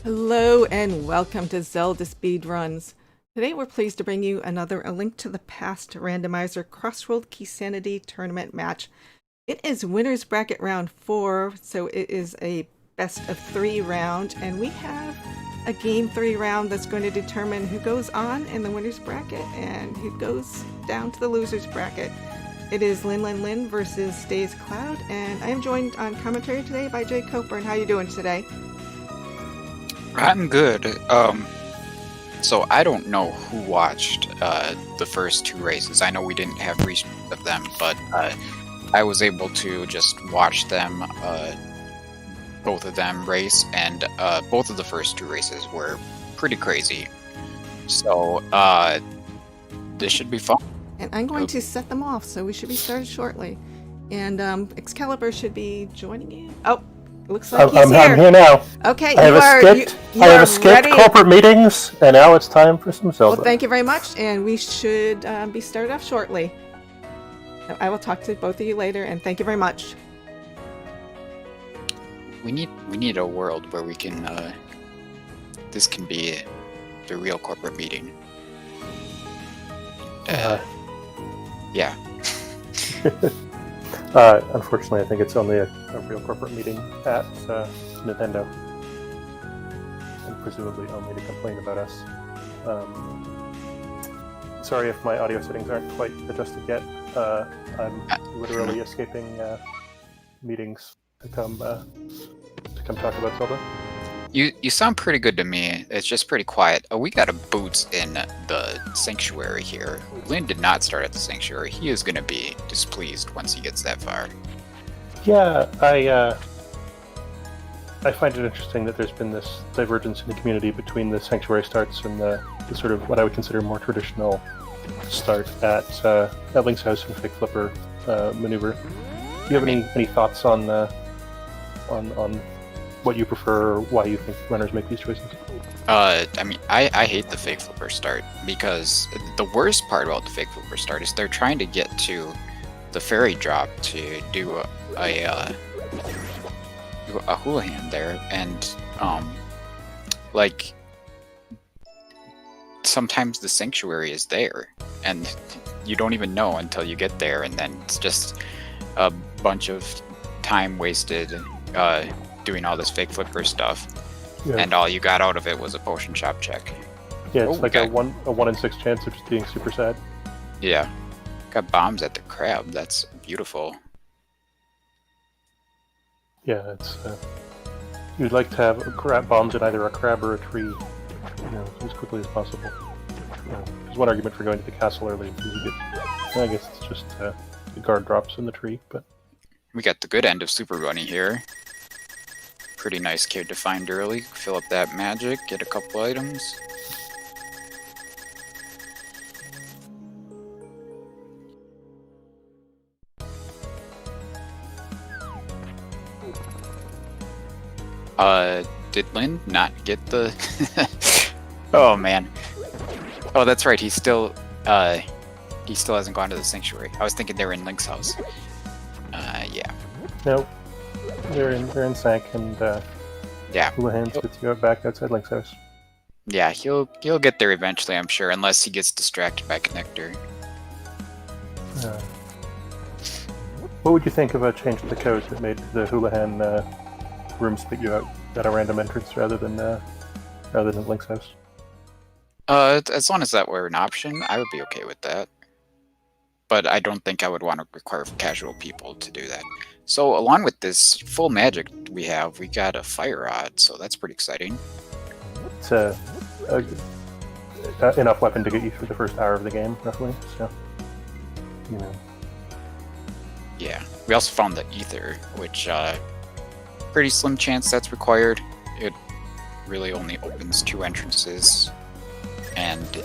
Hello and welcome to Zelda Speedruns. Today we're pleased to bring you another A Link to the Past Randomizer Crossworld Keysanity tournament match. It is Winners Bracket Round 4, so it is a best of 3 round, and we have a Game 3 round that's going to determine who goes on in the Winners Bracket and who goes down to the Losers Bracket. It is Linlinlin versus dazedcloud, and I am joined on commentary today by Jay Coburn. How are you doing today? I'm good. So I don't know who watched the first 2 races. I know we didn't have restreams of them, but I was able to just watch them, both of them race, and both of the first 2 races were pretty crazy. So this should be fun. And I'm going to set them off, so we should be started shortly. And Excalibur should be joining in. Oh, it looks like he's here. I'm here now. Okay, I have escaped corporate meetings, and now it's time for some Zelda. Well, thank you very much, and we should be started off shortly. I will talk to both of you later, and thank you very much. We need a world where we can. This can be the real corporate meeting. Yeah. Unfortunately, I think it's only a real corporate meeting at Nintendo, and presumably only to complain about us. Sorry if my audio settings aren't quite adjusted yet. I'm literally escaping meetings to come talk about Zelda. You sound pretty good to me. It's just pretty quiet. Oh, we got a Boots in the Sanctuary here. Lynn did not start at the Sanctuary. He is going to be displeased once he gets that far. Yeah, I find it interesting that there's been this divergence in the community between the Sanctuary starts and the sort of what I would consider more traditional start at Link's House and Fake Flipper maneuver. Do you have any thoughts on what you prefer, or why you think runners make these choices? I mean, I hate the Fake Flipper start, because the worst part about the Fake Flipper start is they're trying to get to the fairy drop to do a hula hand there, and like sometimes the Sanctuary is there, and you don't even know until you get there, and then it's just a bunch of time wasted doing all this Fake Flipper stuff, yeah. And all you got out of it was a potion shop check. Yeah, it's like a 1 in 6 chance of just being super sad. Yeah, got bombs at the crab. That's beautiful. Yeah, it's you'd like to have bombs at either a crab or a tree, as quickly as possible. There's one argument for going to the castle early, because you get, I guess it's just the guard drops in the tree, but we got the good end of Super Bunny here. Pretty nice kid to find early. Fill up that magic, get a couple items. Did Lynn not get the... Oh, man. Oh, that's right, he still hasn't gone to the Sanctuary. I was thinking they were in Link's house. Yeah. Nope. They're in Sank, and yeah. Hula Hand spits you out back outside Link's house. Yeah, he'll get there eventually, I'm sure, unless he gets distracted by Connector. What would you think of a change to the code that made the Hula Hand room spit you out at a random entrance rather than Link's house? As long as that were an option, I would be okay with that. But I don't think I would want to require casual people to do that. So along with this full magic we got a fire rod, so that's pretty exciting. It's enough weapon to get you through the first hour of the game, roughly. So, Yeah, we also found the ether, which pretty slim chance that's required. It really only opens 2 entrances, and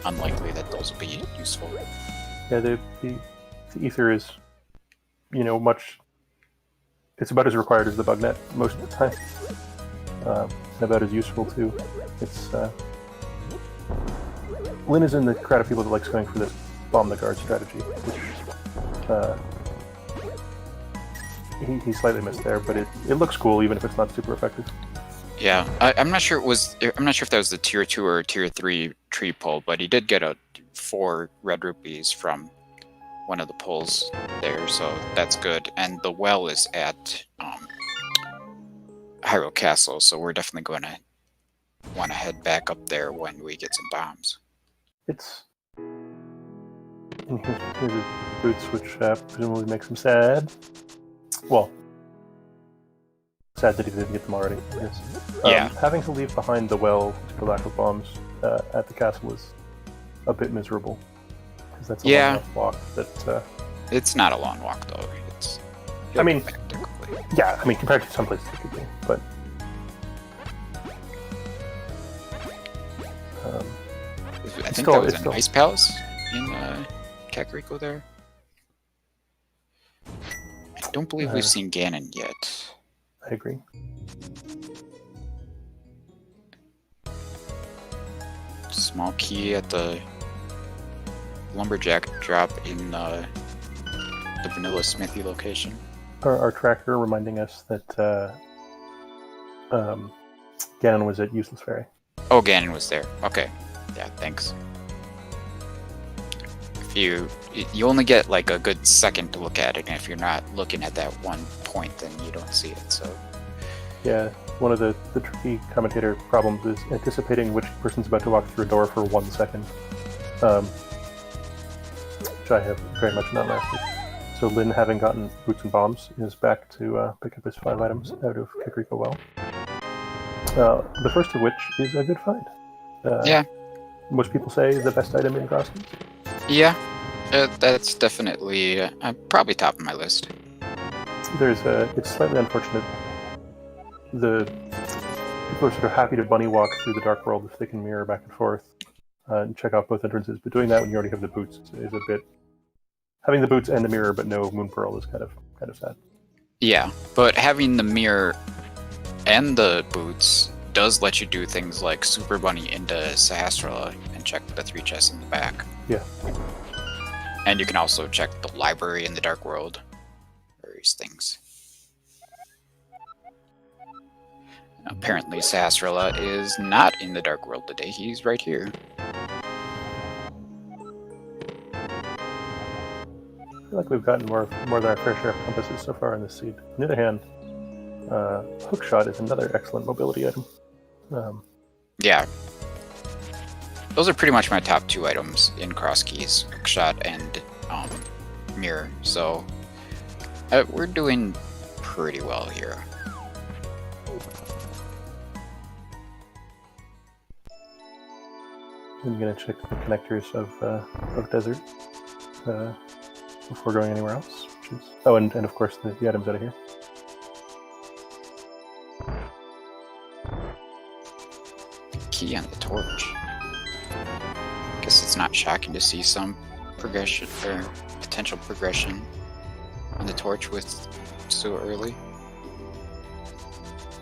unlikely that those will be useful. Yeah, the ether is, it's about as required as the bug net most of the time. And about as useful too. It's Lynn is in the crowd of people that likes going for this bomb the guard strategy, which he slightly missed there, but it looks cool even if it's not super effective. Yeah, I'm not sure it was. I'm not sure if that was the tier 2 or tier 3 tree pull, but he did get 4 red rupees from one of the pulls there, so that's good. And the well is at Hyrule Castle, so we're definitely going to want to head back up there when we get some bombs. It's here's his boots, which presumably makes him sad. Well, sad that he didn't get them already. I guess. Yeah. Having to leave behind the well for lack of bombs at the castle is a bit miserable, because that's a long enough walk. That it's not a long walk though. It's. I mean, practically. Yeah, I mean compared to some places it could be, but. I think that was an ice palace in Kakariko there. I don't believe we've seen Ganon yet. I agree. Small key at the lumberjack drop in the vanilla smithy location. Our tracker reminding us that Ganon was at Useless Ferry. Oh, Ganon was there. Okay. Yeah, thanks. If you only get like a good second to look at it, and if you're not looking at that one point, then you don't see it. So yeah, one of the tricky commentator problems is anticipating which person's about to walk through a door for 1 second, which I have very much not mastered. So Lin, having gotten boots and bombs, is back to pick up his 5 items out of Kakariko Well. The first of which is a good find. Yeah. Most people say the best item in Crossworld. Yeah, that's definitely probably top of my list. It's slightly unfortunate. The people are sort of happy to bunny walk through the Dark World if they can mirror back and forth and check out both entrances. But doing that when you already have the boots is a bit. Having the boots and the mirror but no Moon Pearl is kind of sad. Yeah, but having the mirror and the boots does let you do things like Super Bunny into Sahasrara and check the 3 chests in the back. Yeah. And you can also check the library in the Dark World. Various things. Apparently Sahasrara is not in the Dark World today. He's right here. I feel like we've gotten more than our fair share of compasses so far in this seed. On the other hand, Hookshot is another excellent mobility item. Yeah. Those are pretty much my top 2 items in Cross Keys, Hookshot and Mirror. So we're doing pretty well here. I'm gonna check the connectors of Desert before going anywhere else. Which is, and of course the items out of here. Key on the torch. Guess it's not shocking to see some progression or potential progression on the torch with so early.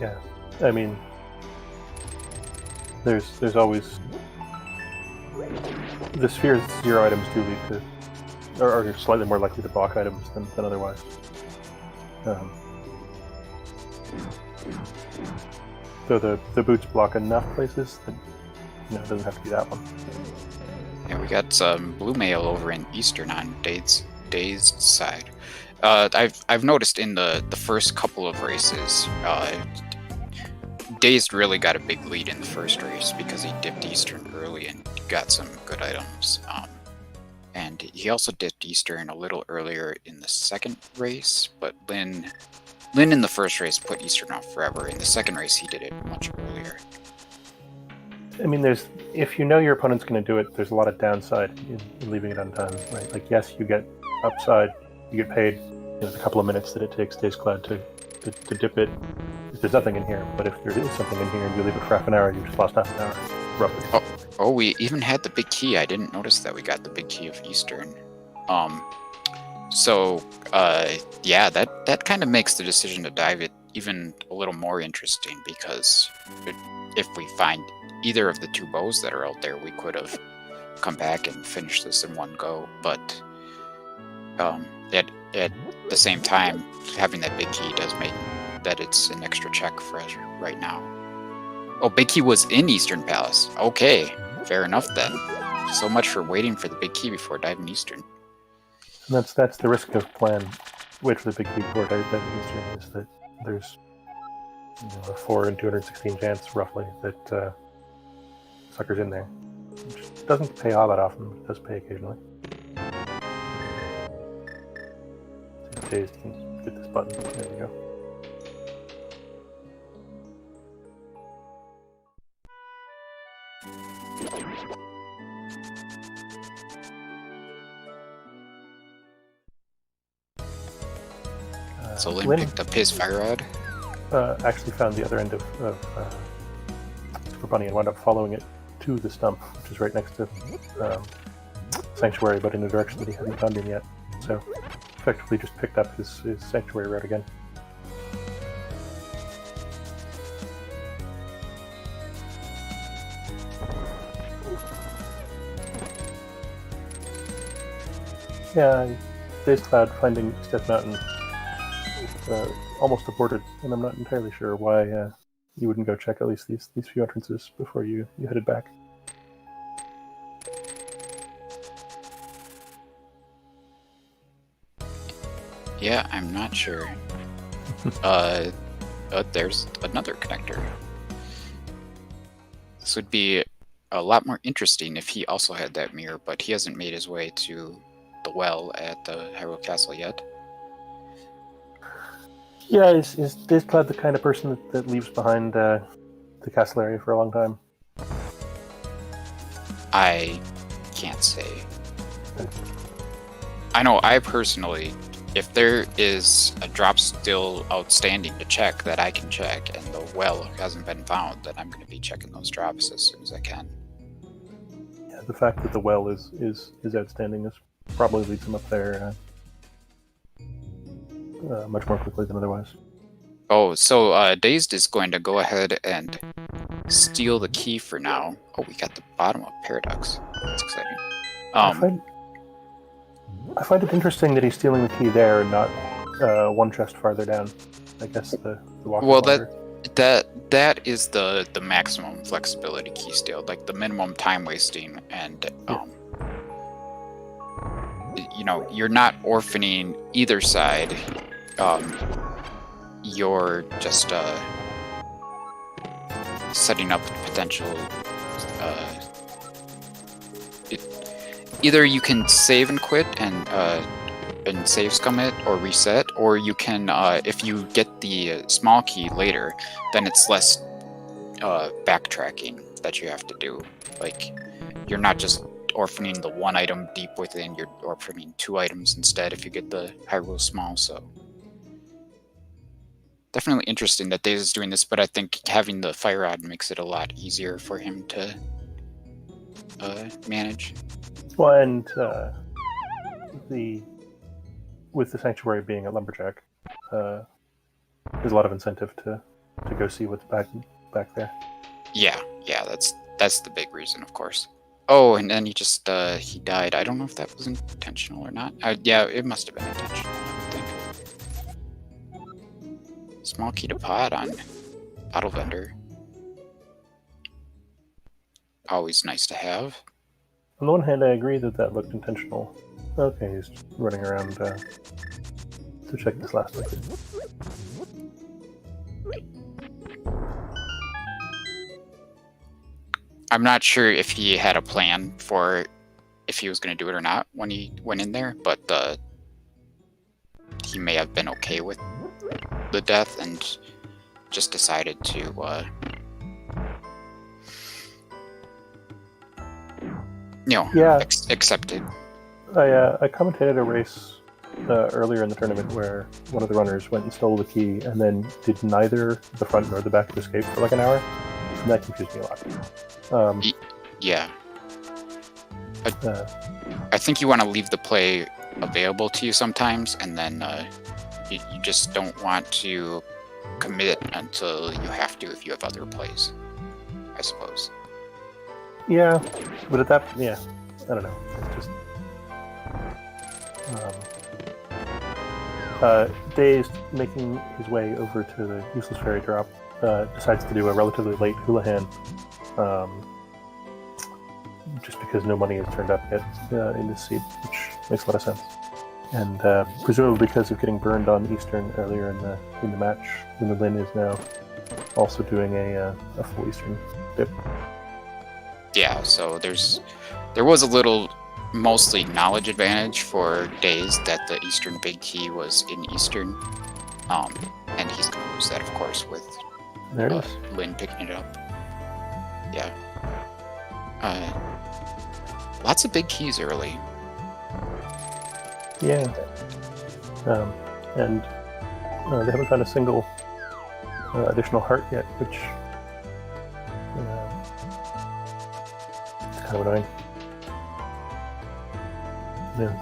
Yeah, I mean, there's always the sphere's 0 items do lead to, or are slightly more likely to block items than otherwise. Though the boots block enough places that it doesn't have to be that one. Yeah, we got some blue mail over in Eastern on Dazed side. I've noticed in the first couple of races, Dazed really got a big lead in the first race because he dipped Eastern early and got some good items. And he also dipped Eastern a little earlier in the second race, but Lin in the first race put Eastern off forever. In the second race, he did it much earlier. I mean, if you know your opponent's going to do it, there's a lot of downside in leaving it undone, right? Like, yes, you get upside, you get paid. There's a couple of minutes that it takes dazedcloud to dip it. If there's nothing in here, but if there is something in here and you leave it for half an hour, you just lost half an hour, roughly. Oh, we even had the big key. I didn't notice that we got the big key of Eastern. Yeah, that kind of makes the decision to dive it even a little more interesting, because if we find either of the 2 bows that are out there, we could have come back and finished this in one go. But at the same time, having that big key does make that it's an extra check for us right now. Oh, Big Key was in Eastern Palace. Okay, fair enough then. So much for waiting for the Big Key before diving Eastern. And that's the risk of plan. Wait for the Big Key before diving Eastern is that there's a 4 in 216 chance, roughly, that sucker's in there. Which doesn't pay all that often, but it does pay occasionally. Dazed can get this button. There we go. So Lin Lin picked up his fire rod. actually found the other end of Super Bunny and wound up following it to the stump, which is right next to Sanctuary, but in a direction that he hadn't found in yet. So effectively just picked up his Sanctuary route again. Yeah, dazedcloud finding Step Mountain almost aborted, and I'm not entirely sure why you wouldn't go check at least these few entrances before you headed back. Yeah, I'm not sure. There's another connector. This would be a lot more interesting if he also had that mirror, but he hasn't made his way to the well at the Hyrule Castle yet. Yeah, is dazedcloud the kind of person that leaves behind the castle area for a long time? I can't say. I know I personally, if there is a drop still outstanding to check that I can check and the well hasn't been found, then I'm going to be checking those drops as soon as I can. Yeah, the fact that the well is outstanding is probably leads him up there much more quickly than otherwise. Oh, so Dazed is going to go ahead and steal the key for now. Oh, we got the bottom of Paradox. That's exciting. I find it interesting that he's stealing the key there and not one chest farther down. I guess the walk. Well, that is the maximum flexibility key steal, like the minimum time wasting, and you know, you're not orphaning either side. You're just setting up potential. Either you can save and quit and save scum it or reset, or you can, if you get the small key later, then it's less backtracking that you have to do. Like, you're not just orphaning the one item deep within, you're orphaning 2 items instead if you get the Hyrule Small, so. Definitely interesting that Daze is doing this, but I think having the Fire Rod makes it a lot easier for him to manage. Well, and with the Sanctuary being a lumberjack, there's a lot of incentive to go see what's back there. Yeah, that's the big reason, of course. Oh, and then he just he died. I don't know if that was intentional or not. Yeah, it must have been intentional, I think. Small key to pod on Bottle Vendor. Always nice to have. On the one hand, I agree that looked intentional. Okay, he's running around to check this last liquid. I'm not sure if he had a plan for if he was going to do it or not when he went in there, but he may have been okay with the death and just decided to accept it. I commentated a race earlier in the tournament where one of the runners went and stole the key and then did neither the front nor the back of the escape for like an hour, and that confused me a lot. Yeah. I think you want to leave the play available to you sometimes, and then you just don't want to commit until you have to if you have other plays, I suppose. Yeah, but I don't know. It's just Dazed making his way over to the useless fairy drop decides to do a relatively late Houlihan, just because no money has turned up yet in this seed, which makes a lot of sense. And presumably because of getting burned on Eastern earlier in the match, Linlinlin is now also doing a full Eastern dip. Yeah, so there was a little mostly knowledge advantage for Dazed that the Eastern Big Key was in Eastern. And he's going to lose that, of course, with There it is. Lin picking it up. Yeah. Lots of big keys early. Yeah. And they haven't found a single additional heart yet, which is kind of annoying. Yeah.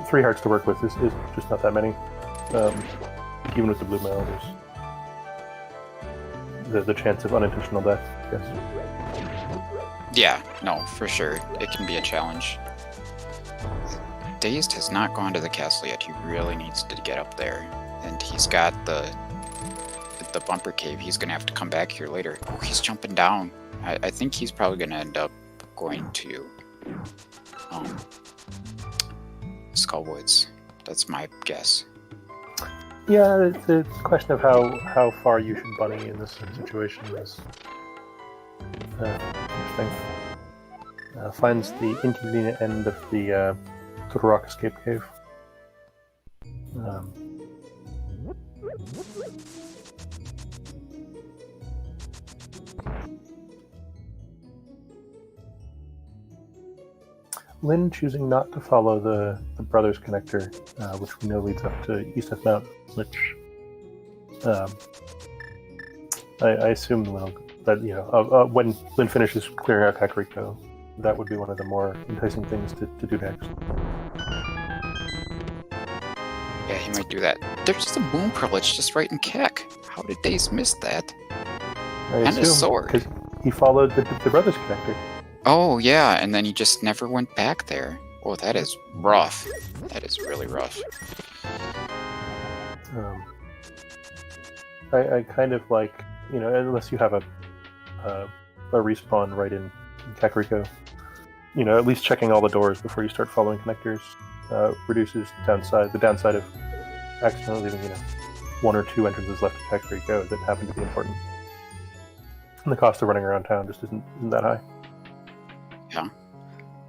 Three hearts to work with is just not that many. Even with the blue mail, there's the chance of unintentional death, I guess. Yeah, no, for sure. It can be a challenge. Dazed has not gone to the castle yet. He really needs to get up there. And he's got the bumper cave. He's going to have to come back here later. Oh, he's jumping down. I think he's probably going to end up going to Skullwoods. That's my guess. Yeah, the question of how far you should bunny in this situation is interesting. Finds the inconvenient end of the Total Rock Escape Cave. Lin choosing not to follow the Brothers connector, which we know leads up to East of Mount, which I assume that when Lin finishes clearing out Kakariko, that would be one of the more enticing things to do next. Yeah, he might do that. There's just a moon privilege just right in Kek. How did Daze miss that? And his sword. Because he followed the Brothers connector. Oh, yeah, and then he just never went back there. Oh, that is rough. That is really rough. I kind of like, unless you have a respawn right in Kakariko, at least checking all the doors before you start following connectors reduces the downside of accidentally leaving, one or two entrances left in Kakariko that happen to be important. And the cost of running around town just isn't that high. Yeah.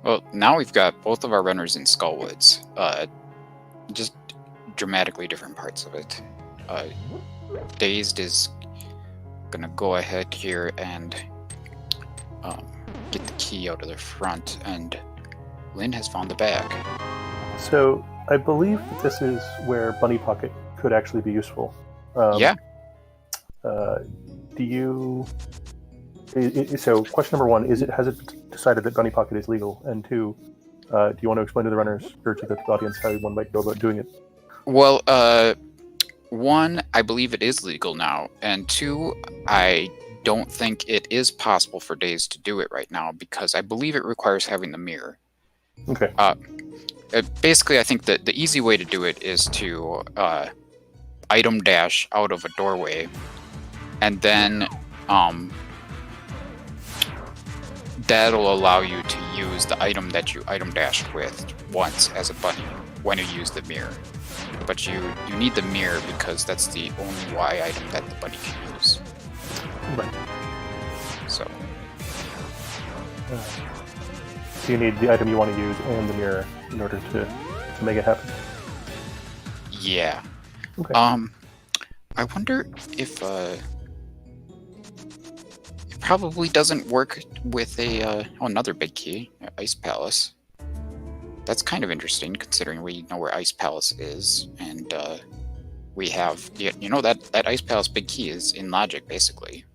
Well, now we've got both of our runners in Skullwoods. Just dramatically different parts of it. Dazed is gonna go ahead here and get the key out of the front, and Lin has found the bag. So I believe that this is where Bunny Pocket could actually be useful. Yeah. Do you? So question number one is: has it decided that Bunny Pocket is legal? And two, do you want to explain to the runners or to the audience how one might go about doing it? Well, one, I believe it is legal now, and two, I don't think it is possible for Daze to do it right now because I believe it requires having the mirror. Okay. Basically, I think that the easy way to do it is to item dash out of a doorway, and then that'll allow you to use the item that you item dashed with once as a bunny when you use the mirror. But you need the mirror because that's the only Y item that the bunny can use. Right. So you need the item you want to use and the mirror in order to make it happen. Yeah. Okay. I wonder if it probably doesn't work with another big key, Ice Palace. That's kind of interesting considering we know where Ice Palace is, and we have that Ice Palace big key is in logic basically,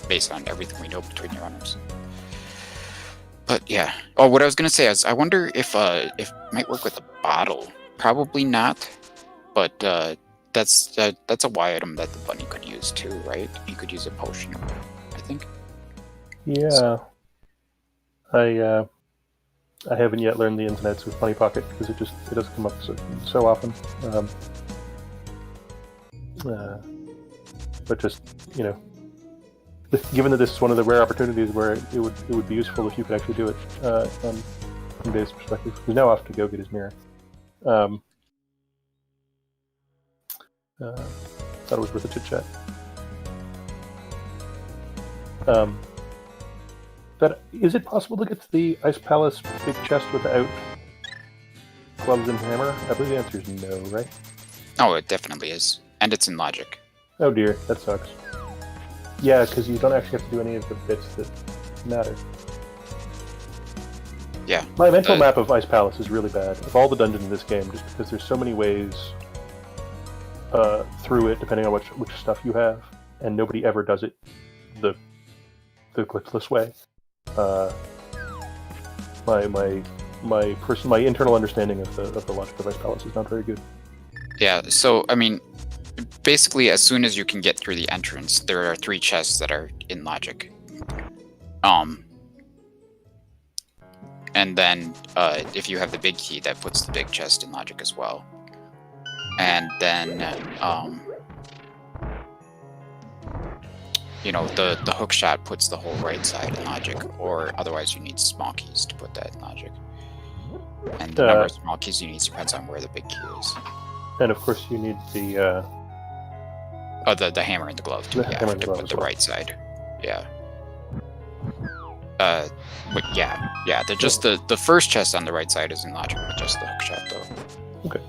based on everything we know between the runners. But yeah. Oh, what I was gonna say is I wonder if it might work with a bottle. Probably not, but that's a Y item that the bunny could use too, right? He could use a potion, I think. Yeah. So. I haven't yet learned the ins and outs with Bunny Pocket because it doesn't come up so often. But just given that this is one of the rare opportunities where it would be useful if you could actually do it from Dave's perspective. He's now off to go get his mirror. Thought it was worth a chit chat. Is it possible to get to the Ice Palace big chest without gloves and hammer? I believe the answer is no, right? Oh, it definitely is. And it's in logic. Oh dear, that sucks. Yeah, because you don't actually have to do any of the bits that matter. Yeah. My mental map of Ice Palace is really bad. Of all the dungeons in this game, just because there's so many ways through it, depending on which stuff you have, and nobody ever does it the glitchless way. My internal understanding of the logic of Ice Palace is not very good. Yeah, so, I mean, basically, as soon as you can get through the entrance, there are 3 chests that are in logic. And then, if you have the big key, that puts the big chest in logic as well. And then, you know, the hook shot puts the whole right side in logic, or otherwise you need small keys to put that in logic. And the number of small keys you need depends on where the big key is. And of course you need the... the hammer and the glove too, to put the right side. Yeah. But yeah, just the first chest on the right side is in logic with just the hook shot though. Okay.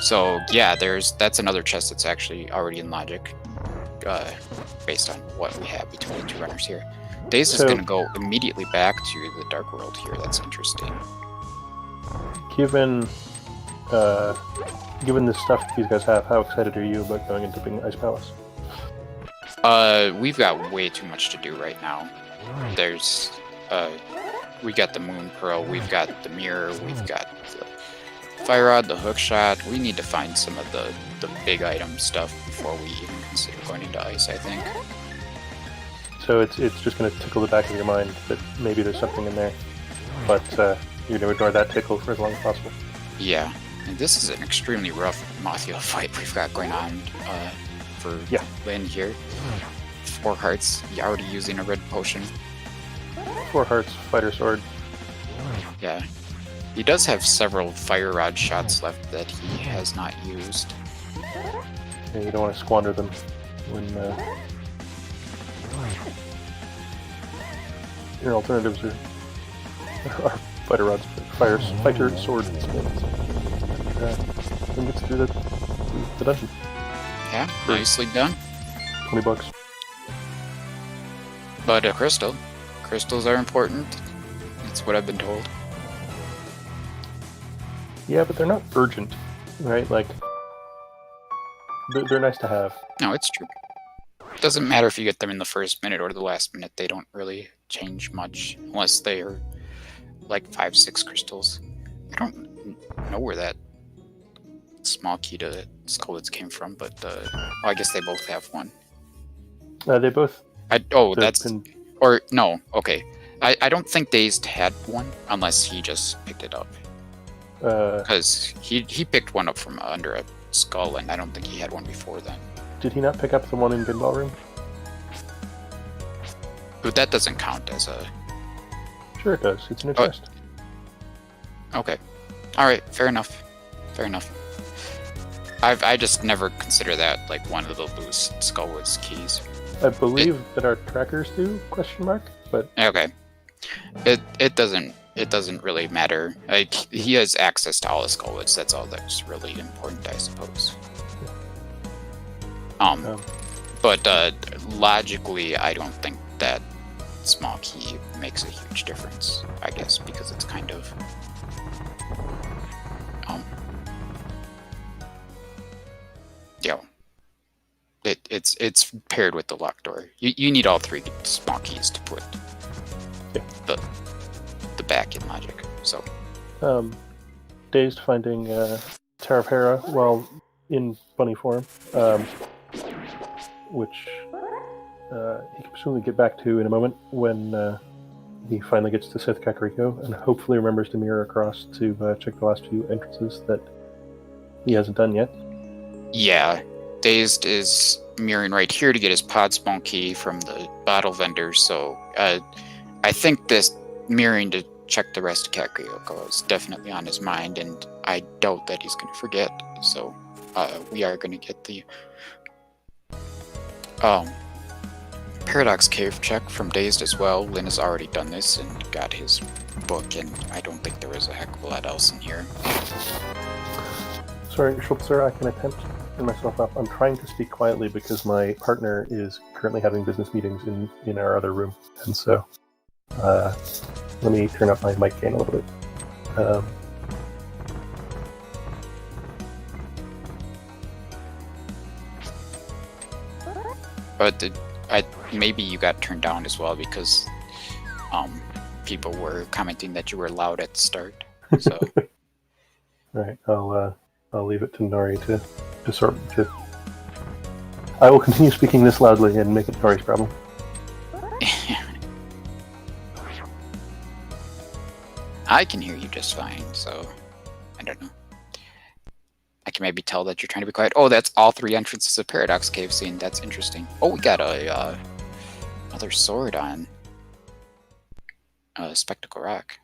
So yeah, that's another chest that's actually already in logic, based on what we have between the 2 runners here. Daze is going to go immediately back to the Dark World here. That's interesting. Given the stuff these guys have, how excited are you about going into Big Ice Palace? We've got way too much to do right now. There's, we got the Moon Pearl, we've got the mirror, we've got the Fire Rod, the hook shot. We need to find some of the big item stuff before we even consider going into ice, I think. So it's just going to tickle the back of your mind that maybe there's something in there, but you're going to ignore that tickle for as long as possible. Yeah, and this is an extremely rough Mothula fight we've got going on for Lin here. 4 hearts, you're already using a red potion. 4 hearts, fighter sword. Yeah. He does have several fire rod shots left that he has not used. Yeah, you don't want to squander them when your alternatives are fighter rods, fighter sword spins. Then gets through the dungeon. Yeah, nicely done. $20. But a crystal. Crystals are important. That's what I've been told. Yeah, but they're not urgent, right? Like, they're nice to have. No, it's true. It doesn't matter if you get them in the first minute or the last minute. They don't really change much unless they are like 5-6 crystals. I don't know where that small key to Skullwoods came from, but I guess they both have one. They both. Or no. Okay, I don't think Dazed had one unless he just picked it up. Because he picked one up from under a skull, and I don't think he had one before then. Did he not pick up the one in Pinball Room? But that doesn't count as a... Sure it does. It's in a chest. Okay. Alright, fair enough. Fair enough. I just never consider that like one of the loose Skullwoods keys. I believe that our trackers do, question mark, but... Okay. It doesn't really matter. Like, he has access to all the Skullwoods, that's all that's really important, I suppose. But logically, I don't think that small key makes a huge difference, I guess, because it's kind of... It's paired with the lock door. You need all 3 small keys to put the back in logic. So, Dazed finding Tower of Hera while in bunny form, which he can presumably get back to in a moment when he finally gets to Sith Kakariko and hopefully remembers to mirror across to check the last few entrances that he hasn't done yet. Yeah, Dazed is mirroring right here to get his pod spawn key from the bottle vendor, so I think this mirroring to check the rest of Kakariko is definitely on his mind, and I doubt that he's going to forget, so we are going to get the Paradox Cave check from Dazed as well. Lynn has already done this and got his book, and I don't think there was a heck of a lot else in here. Sorry, Schultzer, I can attempt to turn myself up. I'm trying to speak quietly because my partner is currently having business meetings in our other room, and so let me turn up my mic gain a little bit. But maybe you got turned down as well because people were commenting that you were loud at the start. So, All right, I'll leave it to Nori to sort to. I will continue speaking this loudly and make it Nori's problem. I can hear you just fine, so I don't know. I can maybe tell that you're trying to be quiet. Oh, that's all 3 entrances of Paradox Cave scene. That's interesting. Oh, we got a another sword on Spectacle Rock.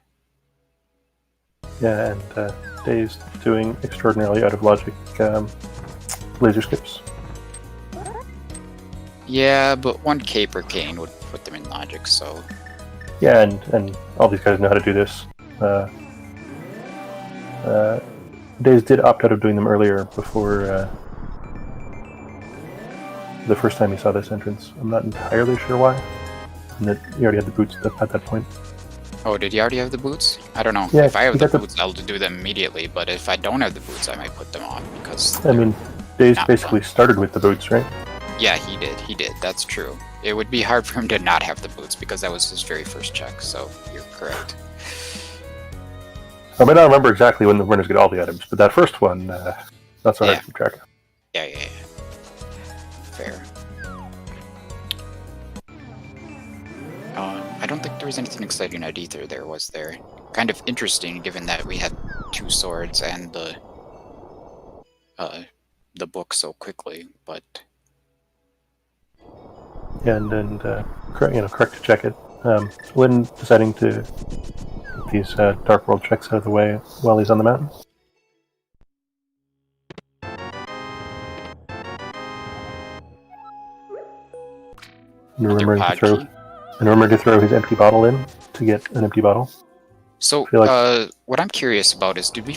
Yeah, and Dazed doing extraordinarily out of logic laser skips. Yeah, but 1 caper cane would put them in logic, so... Yeah, and all these guys know how to do this. Dazed did opt out of doing them earlier before the first time he saw this entrance. I'm not entirely sure why. And that he already had the boots at that point. Oh, did he already have the boots? I don't know. Yeah, if I have he the got the- boots, I'll do them immediately, but if I don't have the boots, I might put them on, because... I mean, Dazed not basically started with the boots, right? Yeah, he did. That's true. It would be hard for him to not have the boots, because that was his very first check, so you're correct. I may not remember exactly when the winners get all the items, but that first one, that's what I keep track of. Yeah. Fair. I don't think there was anything exciting at either, was there? Kind of interesting, given that we had 2 swords and the book so quickly, but... And correct to check it. When deciding to get these Dark World checks out of the way while he's on the mountain. And remember to throw his empty bottle in to get an empty bottle. So, what I'm curious about is, did we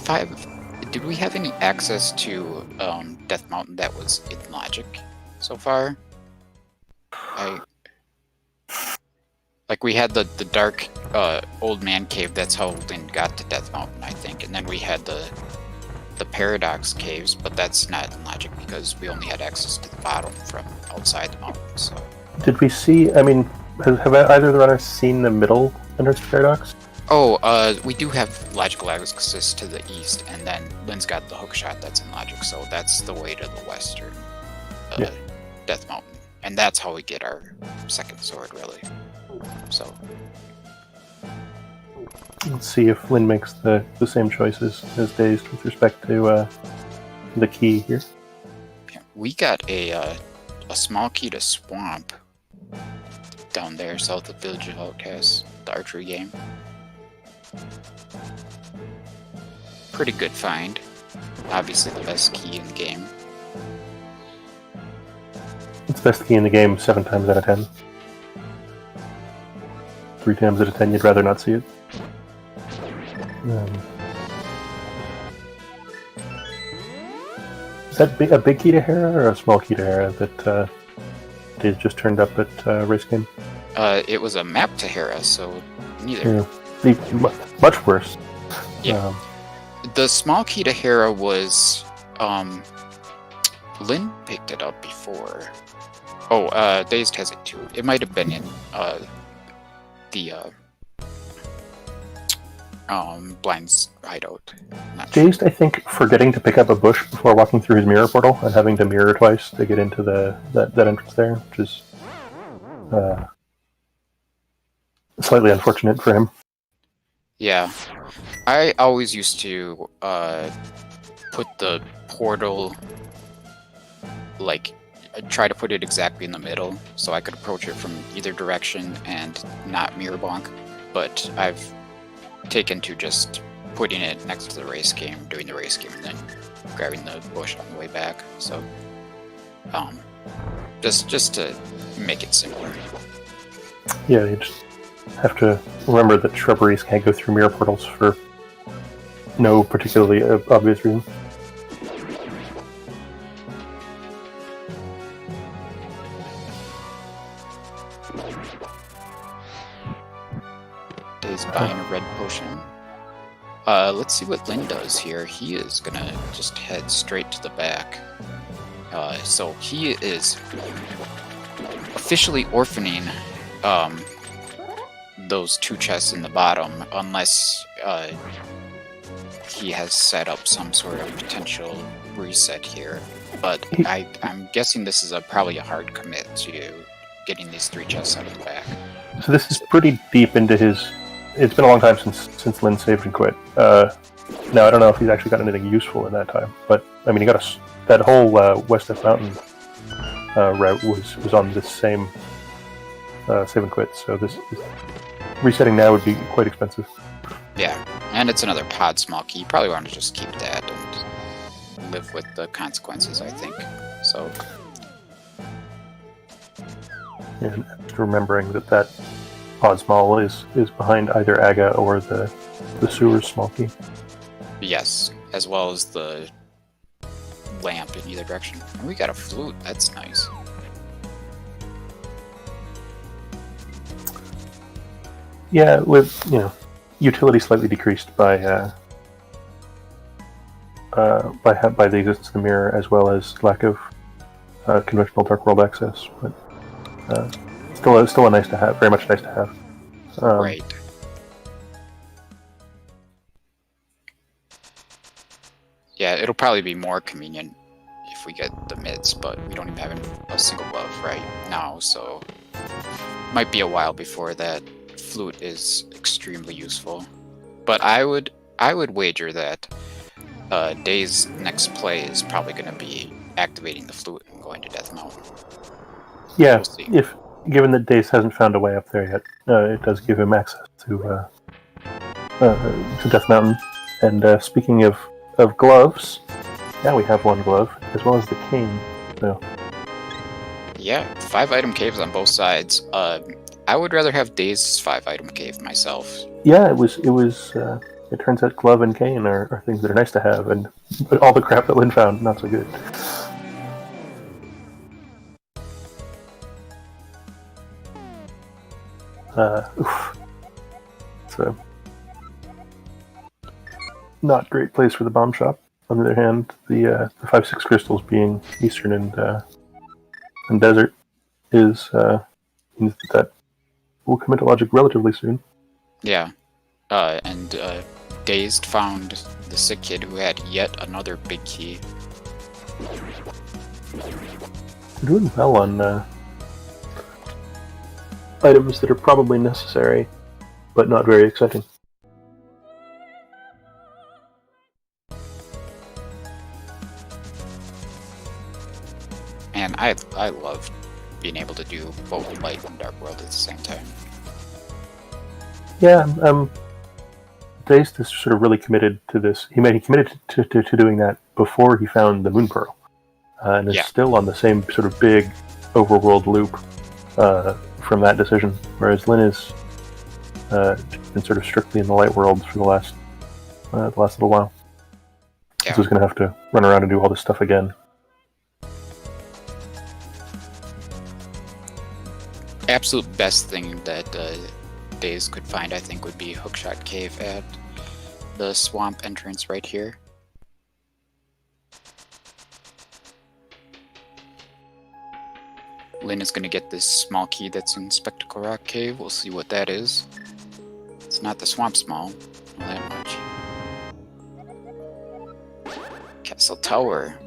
have any access to Death Mountain that was in logic so far? Like, we had the dark old man cave, that's how Lynn got to Death Mountain, I think, and then we had the Paradox caves, but that's not in logic because we only had access to the bottom from outside the mountain, so... Did we see, I mean, have either of the runners seen the middle entrance Paradox? Oh, we do have logical access to the east, and then Lynn's got the hook shot that's in logic, so that's the way to the western Death Mountain. And that's how we get our second sword, really. So... Let's see if Lynn makes the same choices as Dazed with respect to the key here. Yeah, we got a small key to Swamp down there south of Village of Outcasts, the archery game. Pretty good find. Obviously the best key in the game. It's the best key in the game 7 times out of 10. 3 times out of 10 you'd rather not see it. Is that a big key to Hera or a small key to Hera that they just turned up at race game? It was a map to Hera, so neither. Yeah. Much worse. Yeah. The small key to Hera was... Lynn picked it up before. Oh, Dazed has it too. It might have been in the Blind's hideout. Dazed, I think, forgetting to pick up a bush before walking through his mirror portal and having to mirror twice to get into that entrance there, which is slightly unfortunate for him. Yeah. I always used to put the portal like try to put it exactly in the middle so I could approach it from either direction and not mirror bonk. But I've taken to just putting it next to the race game, doing the race game, and then grabbing the bush on the way back. So, just to make it simpler. Yeah, you just have to remember that shrubberies can't go through mirror portals for no particularly obvious reason. Dave's buying a red potion. Let's see what Lin does here. He is gonna just head straight to the back. So he is officially orphaning those two chests in the bottom, unless he has set up some sort of potential reset here. But I'm guessing this is probably a hard commit to getting these three chests out of the back. So this is pretty deep into his... It's been a long time since Lin saved and quit. Now, I don't know if he's actually got anything useful in that time, but, I mean, he got that whole West F Mountain route was on this same save and quit, so this resetting now would be quite expensive. Yeah, and it's another pod small key. You probably want to just keep that and live with the consequences, I think. So, And remembering that pod small is behind either Agga or the sewer's small key. yes, as well as the lamp in either direction. And we got a flute. That's nice. Yeah, with utility slightly decreased by the existence of the mirror, as well as lack of conventional Dark World access. But still a nice to have, very much nice to have. Right. Yeah, it'll probably be more convenient if we get the mids, but we don't even have a single glove right now, so might be a while before that flute is extremely useful. But I would wager that Day's next play is probably going to be activating the flute and going to Death Mountain. Yeah, We'll see. if given that Dace hasn't found a way up there yet, it does give him access to Death Mountain. And speaking of gloves, now we have one glove as well as the cane. So. Yeah, 5-item caves on both sides. I would rather have Day's 5-item cave myself. Yeah, it turns out glove and cane are things that are nice to have, and all the crap that Lin found, not so good. So, not great place for the bomb shop. On the other hand, the 5-6 crystals being eastern and desert means that will come into logic relatively soon. Yeah, and Dazed found the sick kid who had yet another big key. We're doing well on items that are probably necessary, but not very exciting. And I love being able to do both Light and Dark World at the same time. Yeah, Dazed is sort of really committed to this. He committed to doing that before he found the Moon Pearl, and is still on the same sort of big overworld loop from that decision. Whereas Lin is been sort of strictly in the light world for the last little while. Yeah. So he's going to have to run around and do all this stuff again. Absolute best thing that Days could find, I think, would be Hookshot Cave at the swamp entrance right here. Lin is going to get this small key that's in Spectacle Rock Cave. We'll see what that is. It's not the swamp small, not that much. Castle Tower.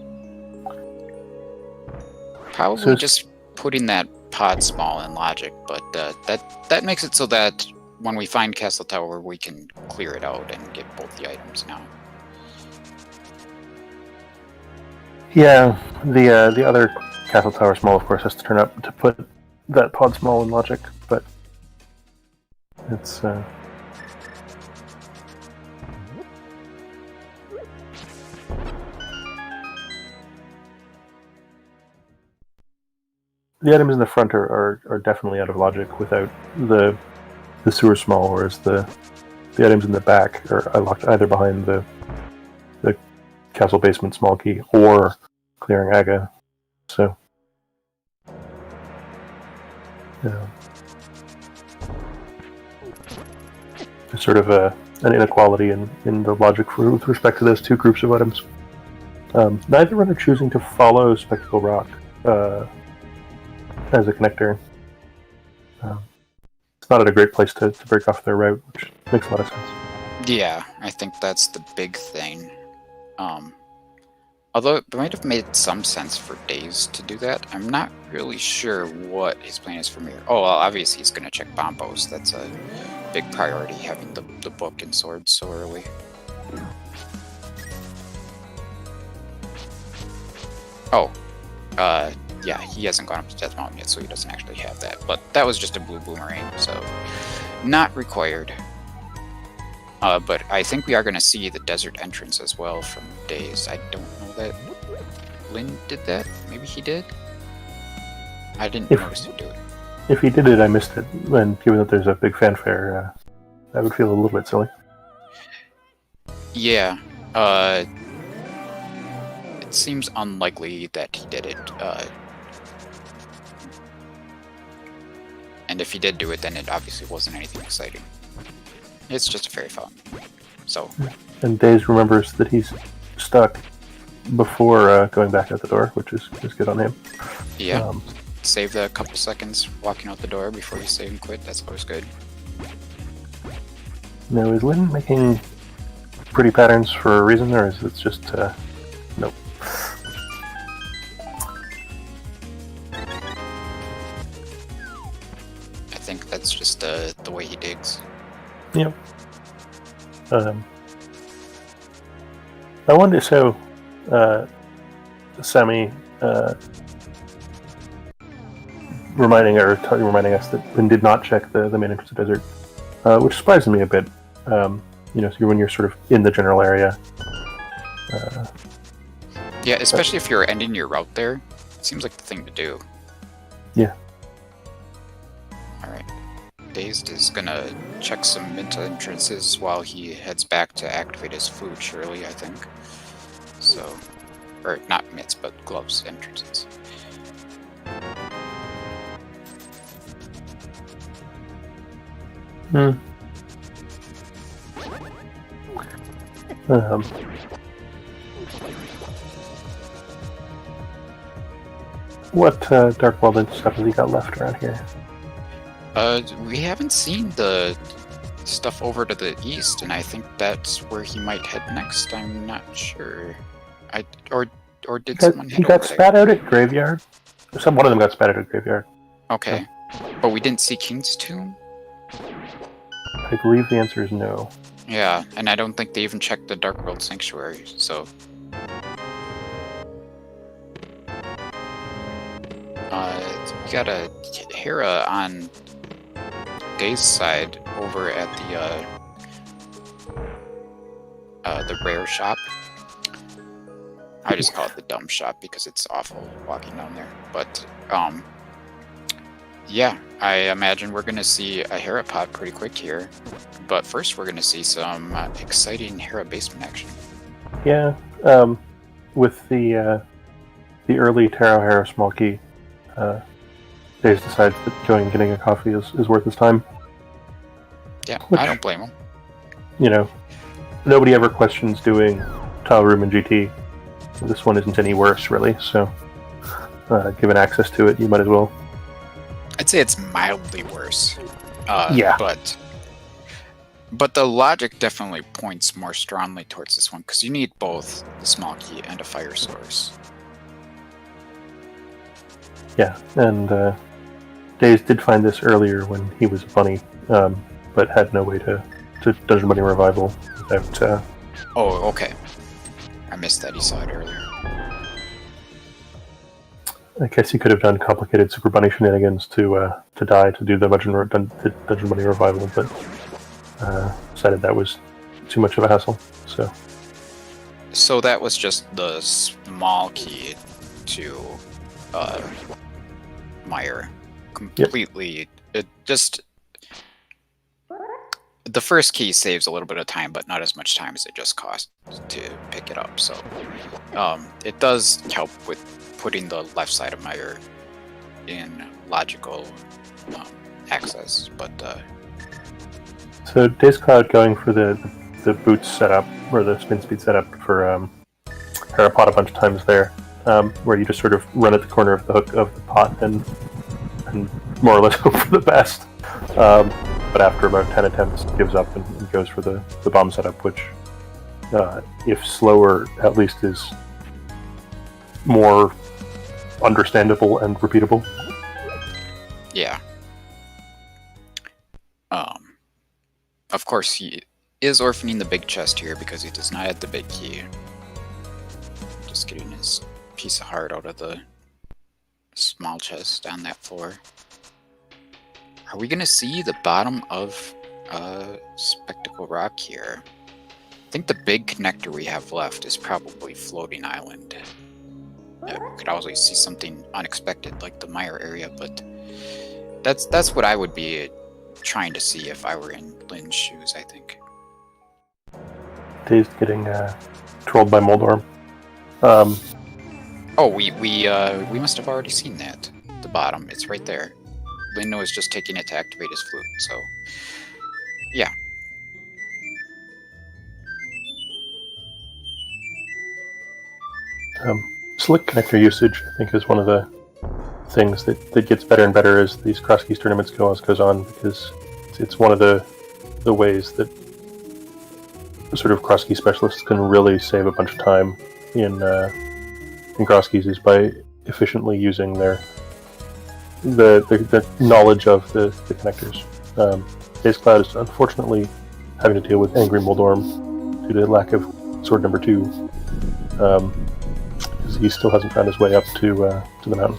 Probably just putting that pod small in logic, but that makes it so that when we find Castle Tower, we can clear it out and get both the items now. Yeah, the other castle tower small, of course, has to turn up to put that pod small in logic, but it's the items in the front are definitely out of logic without the sewer small, whereas the items in the back are locked either behind the castle basement small key or clearing Agga. So yeah. There's sort of an inequality in the logic with respect to those two groups of items. Neither one are choosing to follow Spectacle Rock as a connector. It's not at a great place to break off their route, which makes a lot of sense. Yeah, I think that's the big thing. Although it might have made some sense for Daze to do that, I'm not really sure what his plan is from here. Oh, well, obviously he's going to check Bombos. That's a big priority, having the book and swords so early. Oh, yeah, he hasn't gone up to Death Mountain yet, so he doesn't actually have that. But that was just a blue boomerang, so not required. But I think we are going to see the desert entrance as well from Daze. I don't know that Lin did that. Maybe he did? I didn't notice him do it. If he did it, I missed it. And given that there's a big fanfare, that would feel a little bit silly. Yeah. It seems unlikely that he did it. And if he did do it, then it obviously wasn't anything exciting. It's just a fairy fountain. So. And Daze remembers that he's stuck before going back out the door, which is good on him. Yeah. Save the couple seconds walking out the door before you save and quit. That's always good. Now, is Lin making pretty patterns for a reason, or is it just nope? I think that's just the way he digs. Yep. I wanted to show Sammy reminding us that Lin did not check the main entrance of the desert, which surprised me a bit. So when you're sort of in the general area. Yeah, especially if you're ending your route there, it seems like the thing to do. Yeah. Alright. Dazed is gonna check some mint entrances while he heads back to activate his food, surely, I think. So, or not mitts, but gloves entrances. What Dark World and stuff has he got left around here? We haven't seen the stuff over to the east, and I think that's where he might head next. I'm not sure. Or did someone head he got over spat there? out at Graveyard? One of them got spat out at Graveyard. Okay. But we didn't see King's Tomb? I believe the answer is no. Yeah, and I don't think they even checked the Dark World Sanctuary, so... we got a Hera on Dave's side over at the rare shop. I just call it the dumb shop because it's awful walking down there. But, yeah, I imagine we're going to see a Hera pop pretty quick here. But first we're going to see some exciting Hera basement action. Yeah, with the early Tarot Hera small key, Dave decides that going and getting a coffee is worth his time. Yeah, Which, I don't blame him. Nobody ever questions doing tile room in GT. This one isn't any worse, really, so given access to it, you might as well. I'd say it's mildly worse. Yeah. But the logic definitely points more strongly towards this one, because you need both the small key and a fire source. Yeah, and Daze did find this earlier when he was a bunny, but had no way to Dungeon Bunny Revival without... Oh, okay. I missed that. He saw it earlier. I guess he could have done complicated Super Bunny shenanigans to die to do the Dungeon Bunny revival, but decided that was too much of a hassle. So that was just the small key to Meyer. Completely. It just. The first key saves a little bit of time, but not as much time as it just costs to pick it up. So it does help with putting the left side of Meyer in logical access. But so dazedcloud going for the boots setup or the spin speed setup for Parapod a bunch of times there, where you just sort of run at the corner of the hook of the pot and more or less hope for the best. But after about 10 attempts, gives up and goes for the bomb setup, which, if slower, at least is more understandable and repeatable. yeah. Of course, he is orphaning the big chest here because he does not have the big key. Just getting his piece of heart out of the small chest on that floor. Are we gonna see the bottom of Spectacle Rock here? I think the big connector we have left is probably Floating Island. We could always see something unexpected like the Meyer area, but that's what I would be trying to see if I were in Lynn's shoes, I think. Dazed getting trolled by Moldorm. Oh, we must have already seen that. The bottom, it's right there. Lynn was just taking it to activate his flute, so yeah. Slick connector usage, I think, is one of the things that gets better and better as these cross keys tournaments goes on, because it's one of the ways that sort of cross key specialists can really save a bunch of time in cross keys is by efficiently using the knowledge of the connectors. dazedcloud is unfortunately having to deal with angry Moldorm due to lack of sword number 2. He still hasn't found his way up to the mountain.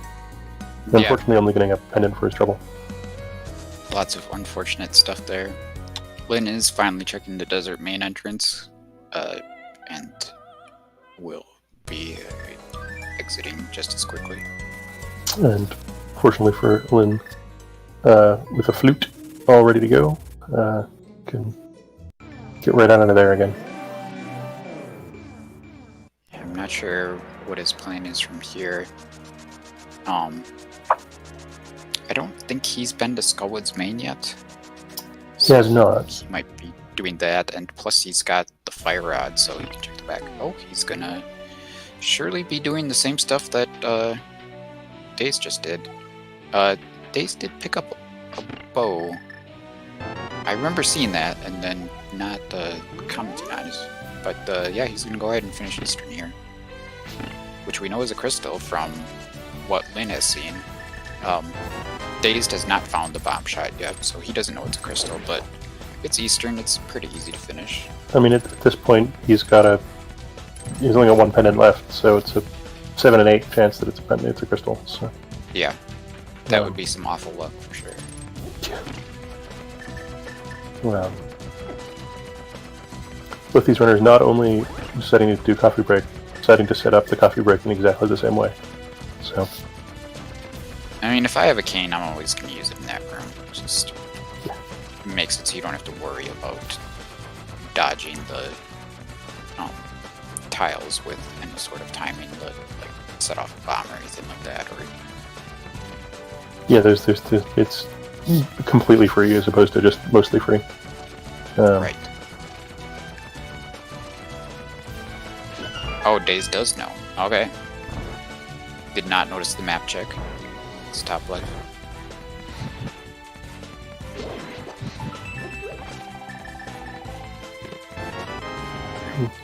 Unfortunately, only getting a pendant for his trouble. Lots of unfortunate stuff there. Lynn is finally checking the desert main entrance, and will be exiting just as quickly. And fortunately for Lynn, with a flute all ready to go, can get right out of there again. I'm not sure what his plan is from here. I don't think he's been to Skullwood's main yet. He has not. He might be doing that, and plus he's got the fire rod, so he can check the back. Oh, he's gonna surely be doing the same stuff that Daze just did. Daze did pick up a bow. I remember seeing that and then not commenting on it. But yeah, he's gonna go ahead and finish his turn here, which we know is a crystal from what Lynn has seen. Dazed has not found the bomb shot yet, so he doesn't know it's a crystal, but it's Eastern, it's pretty easy to finish. I mean, at this point, he's only got one pendant left, so it's a 7 and 8 chance that it's a crystal. So yeah, that would be some awful luck for sure. Yeah. Well, both these runners not only deciding to do coffee break, deciding to set up the coffee break in exactly the same way. So, I mean, if I have a cane, I'm always going to use it in that room. It just makes it so you don't have to worry about dodging the tiles with any sort of timing to like set off a bomb or anything like that. Or yeah, it's completely free as opposed to just mostly free. Right. Oh, Daze does know. Okay. Did not notice the map check. It's top left.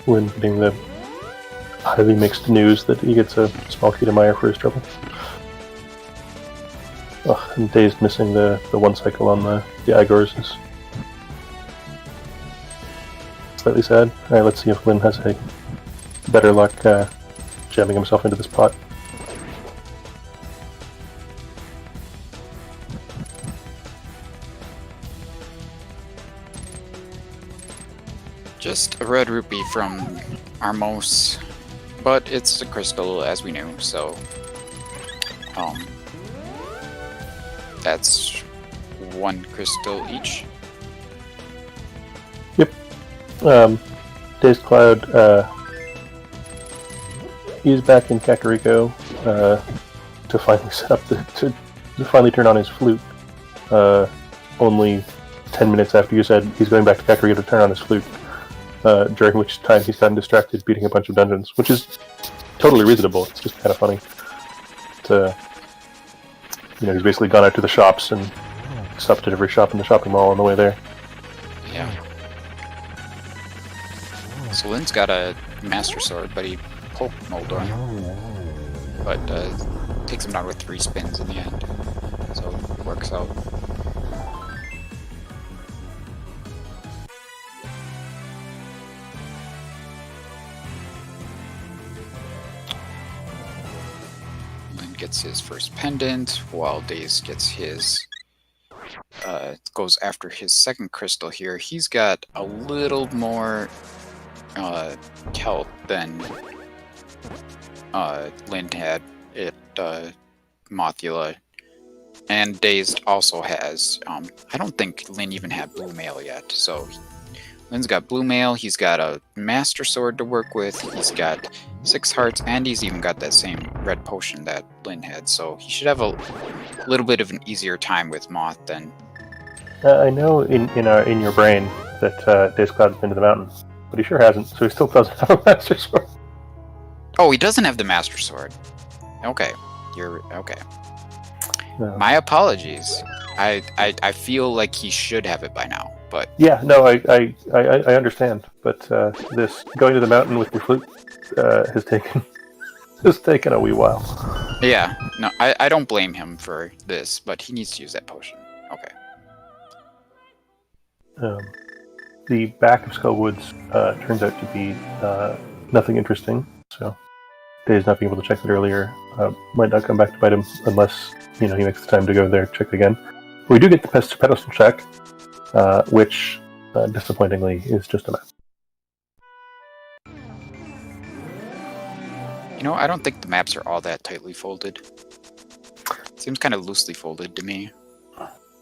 When getting the highly mixed news that he gets a small key to Meyer for his trouble. Ugh, and Dazed missing the one cycle on the Igors is slightly sad. Alright, let's see if Lynn has a better luck jamming himself into this pot. Just a red rupee from Armos, but it's a crystal as we knew, so that's one crystal each. Yep. DazedCloud, he's back in Kakariko to finally set up to finally turn on his flute. Only 10 minutes after you said he's going back to Kakariko to turn on his flute, during which time he's gotten distracted beating a bunch of dungeons, which is totally reasonable. It's just kind of funny. He's basically gone out to the shops and stopped at every shop in the shopping mall on the way there. Yeah. So Lynn's got a Master Sword, but he poked Moldor. But takes him down with 3 spins in the end. So it works out. Lynn gets his first pendant, while Daze gets his goes after his second crystal here. He's got a little more Celt than Lynn had at Mothula, and Dazed also has. I don't think Lynn even had Blue Mail yet, so Lynn's got Blue Mail, he's got a Master Sword to work with, he's got 6 hearts, and he's even got that same red potion that Lynn had, so he should have a little bit of an easier time with Moth than... I know in your brain that DazedCloud has been to the mountain, but he sure hasn't, so he still doesn't have a Master Sword. Oh, he doesn't have the Master Sword. Okay, you're... okay. No. My apologies. I feel like he should have it by now, but... Yeah, no, I understand, but this going to the mountain with your flute has taken a wee while. Yeah, no, I don't blame him for this, but he needs to use that potion. Okay. The back of Skullwoods turns out to be nothing interesting, so Dave's not being able to check it earlier. Might not come back to bite him unless he makes the time to go there and check again. We do get the pedestal check, which disappointingly is just a map. I don't think the maps are all that tightly folded. Seems kind of loosely folded to me.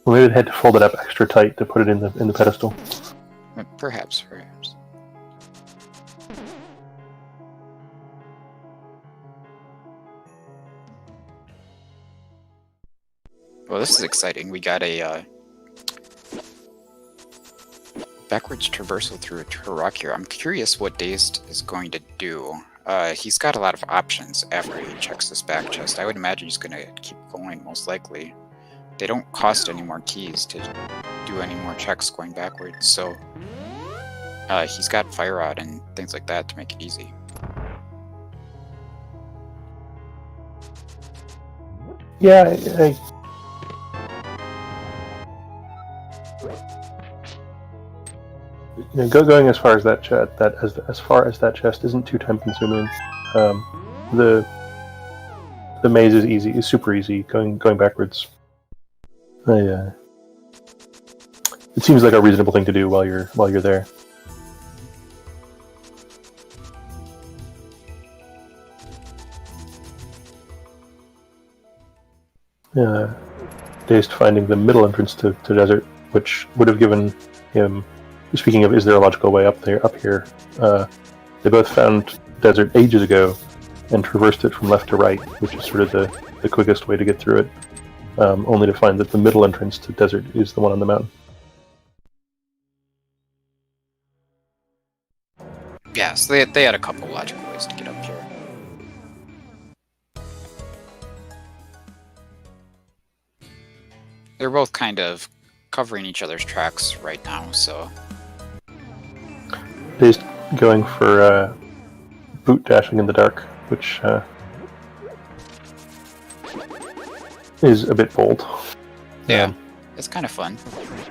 Well, maybe they had to fold it up extra tight to put it in the pedestal. Perhaps. Well, this is exciting. We got a backwards traversal through a rock here. I'm curious what Dazed is going to do. He's got a lot of options after he checks this back chest. I would imagine he's going to keep going, most likely. They don't cost any more keys to do any more checks going backwards, so he's got Fire Rod and things like that to make it easy. Yeah, going as far as that chest isn't too time consuming. The maze is super easy. Going backwards. It seems like a reasonable thing to do while you're there. Dazed finding the middle entrance to desert, which would have given him. Speaking of, is there a logical way up here? They both found desert ages ago and traversed it from left to right, which is sort of the quickest way to get through it. Only to find that the middle entrance to desert is the one on the mountain. Yeah, so they had a couple logical ways to get up here. They're both kind of covering each other's tracks right now, so... He's going for boot dashing in the dark, which is a bit bold. Yeah, it's kind of fun.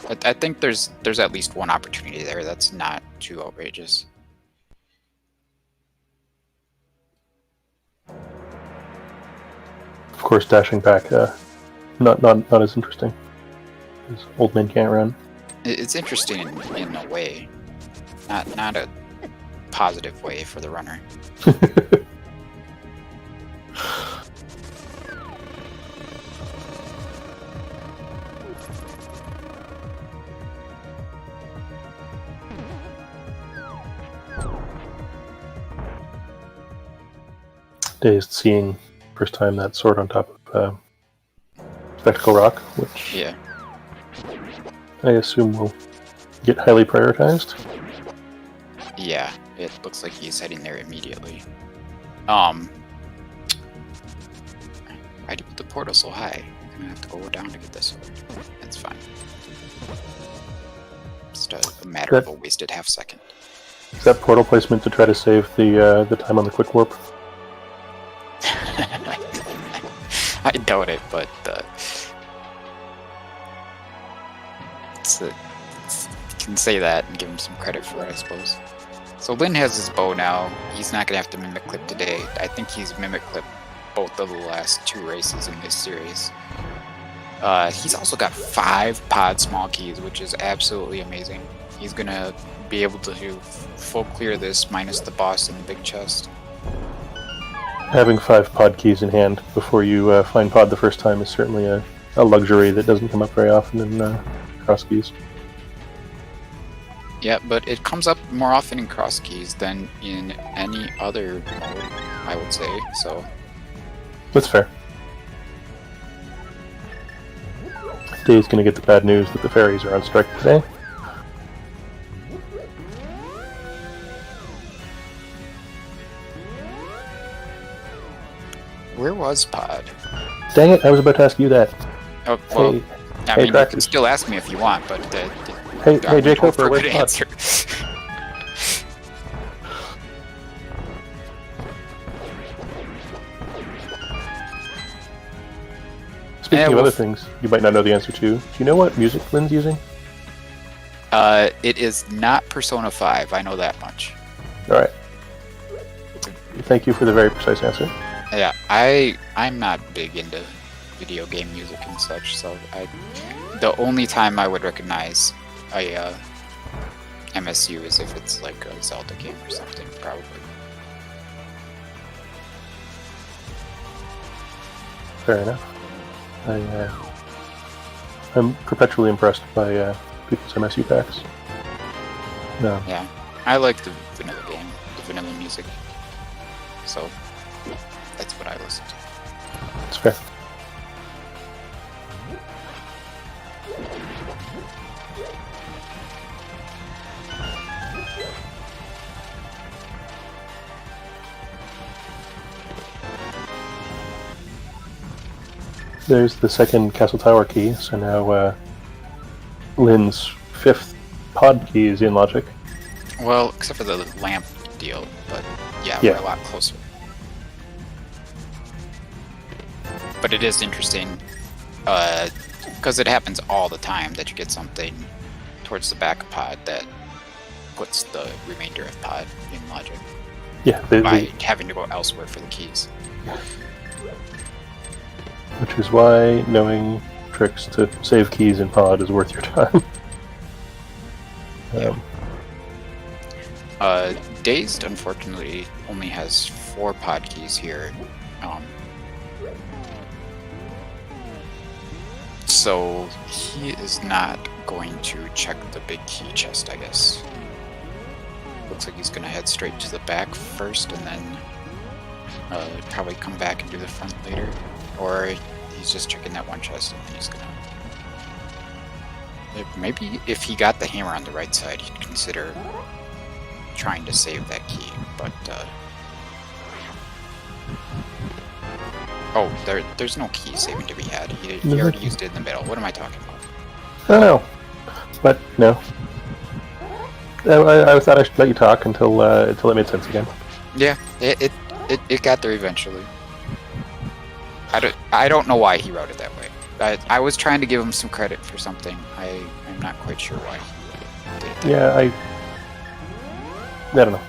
But I think there's at least one opportunity there that's not too outrageous. Of course, dashing back, not as interesting. Because old men can't run. It's interesting in a way. Not a positive way for the runner. Dazed seeing first time that sword on top of Spectacle Rock, which Yeah. I assume will get highly prioritized. Yeah, it looks like he's heading there immediately. Why do you put the portal so high? You're gonna have to go down to get this sword. That's fine. Just a matter of a wasted half second. Is that portal placement to try to save the time on the quick warp? I doubt it, but you can say that and give him some credit for it, I suppose. So Lin has his bow now. He's not gonna have to mimic clip today. I think he's mimic clipped both of the last 2 races in this series. He's also got 5 pod small keys, which is absolutely amazing. He's gonna be able to do full clear this minus the boss in the big chest. Having 5 pod keys in hand before you find pod the first time is certainly a luxury that doesn't come up very often in cross keys. Yeah, but it comes up more often in cross keys than in any other mode, I would say, so... That's fair. Dave's gonna get the bad news that the fairies are on strike today. Where was Pod? Dang it, I was about to ask you that. Oh, well, Hey, I mean, you Tractors. can still ask me if you want, but... Hey, Jake hope for Hooper, a where's good Pod? answer. Speaking Yeah, of well, other things you might not know the answer to, do you know what music Lynn's using? It is not Persona 5, I know that much. Alright. Thank you for the very precise answer. Yeah, I'm not big into video game music and such, so the only time I would recognize a MSU is if it's like a Zelda game or something, probably. Fair enough. I'm perpetually impressed by people's MSU packs. No. Yeah, I like the vanilla game, the vanilla music, so that's what I listen to. It's fair. There's the second Castle Tower key, so now Lynn's 5th pod key is in logic. Well, except for the lamp deal, but yeah, Yeah. we're a lot closer. But it is interesting, because it happens all the time that you get something towards the back of pod that puts the remainder of pod in logic Yeah, by having to go elsewhere for the keys. which is why knowing tricks to save keys in pod is worth your time. Dazed, unfortunately, only has 4 pod keys here. So he is not going to check the big key chest, I guess. Looks like he's going to head straight to the back first and then probably come back and do the front later. Or he's just checking that one chest and he's going to... Maybe if he got the hammer on the right side, he'd consider trying to save that key, but oh, there's no key saving to be had. He already used it in the middle. What am I talking about? I don't know, but no. I thought I should let you talk until it made sense again. Yeah, it got there eventually. I don't know why he wrote it that way. I was trying to give him some credit for something. I'm not quite sure why he did it that way. Yeah, I don't know.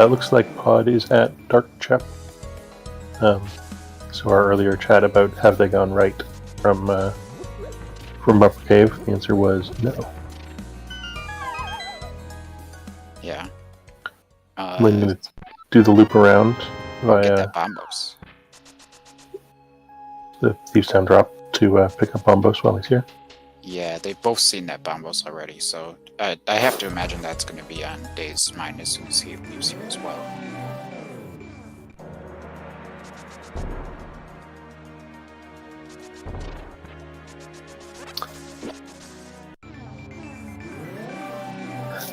It looks like pod is at Dark Chap. So our earlier chat about have they gone right from Upper Cave, the answer was no. Yeah. I'm going to do the loop around I'll get via that Bombos. the Thieves Town drop to pick up Bombos while he's here. Yeah, they've both seen that Bombos already, so I have to imagine that's going to be on Dave's mind as soon as he leaves here as well.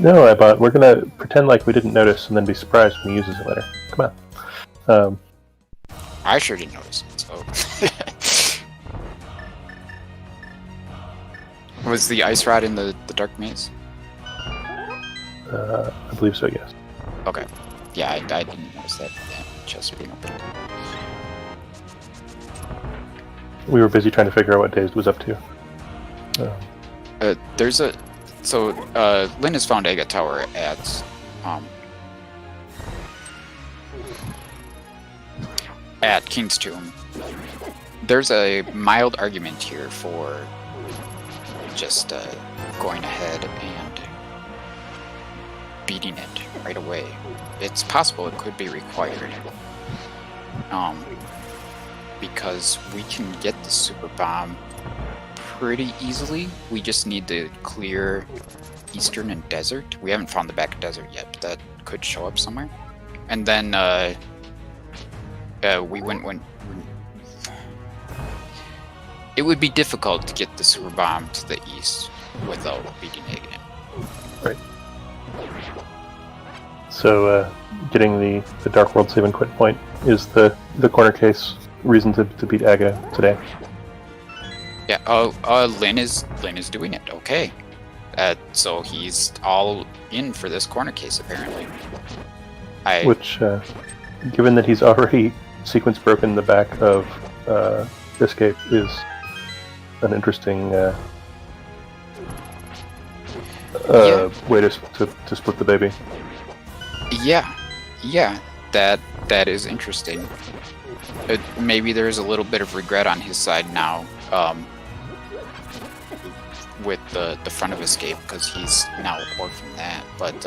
No, but we're going to pretend like we didn't notice and then be surprised when he uses it later. Come on. I sure didn't notice it, so... Was the ice rod in the dark maze? I believe so, yes. Okay. Yeah, I didn't notice that chest being open. We were busy trying to figure out what Dazed was up to. There's a... So, Lynn has found Agga Tower at King's Tomb. There's a mild argument here for just going ahead and beating it right away. It's possible it could be required. Because we can get the super bomb pretty easily. We just need to clear Eastern and Desert. We haven't found the back desert yet, but that could show up somewhere. And then we went. It would be difficult to get the super bomb to the east without beating Agga. Right. So, getting the Dark World save and quit point is the corner case reason to beat Agga today. Yeah, Lynn is doing it. Okay. So he's all in for this corner case, apparently. Which, given that he's already sequence broken the back of Escape, is an interesting way to split the baby. Yeah, that is interesting. Maybe there's a little bit of regret on his side now. With the front of Escape, because he's now orphaned that. But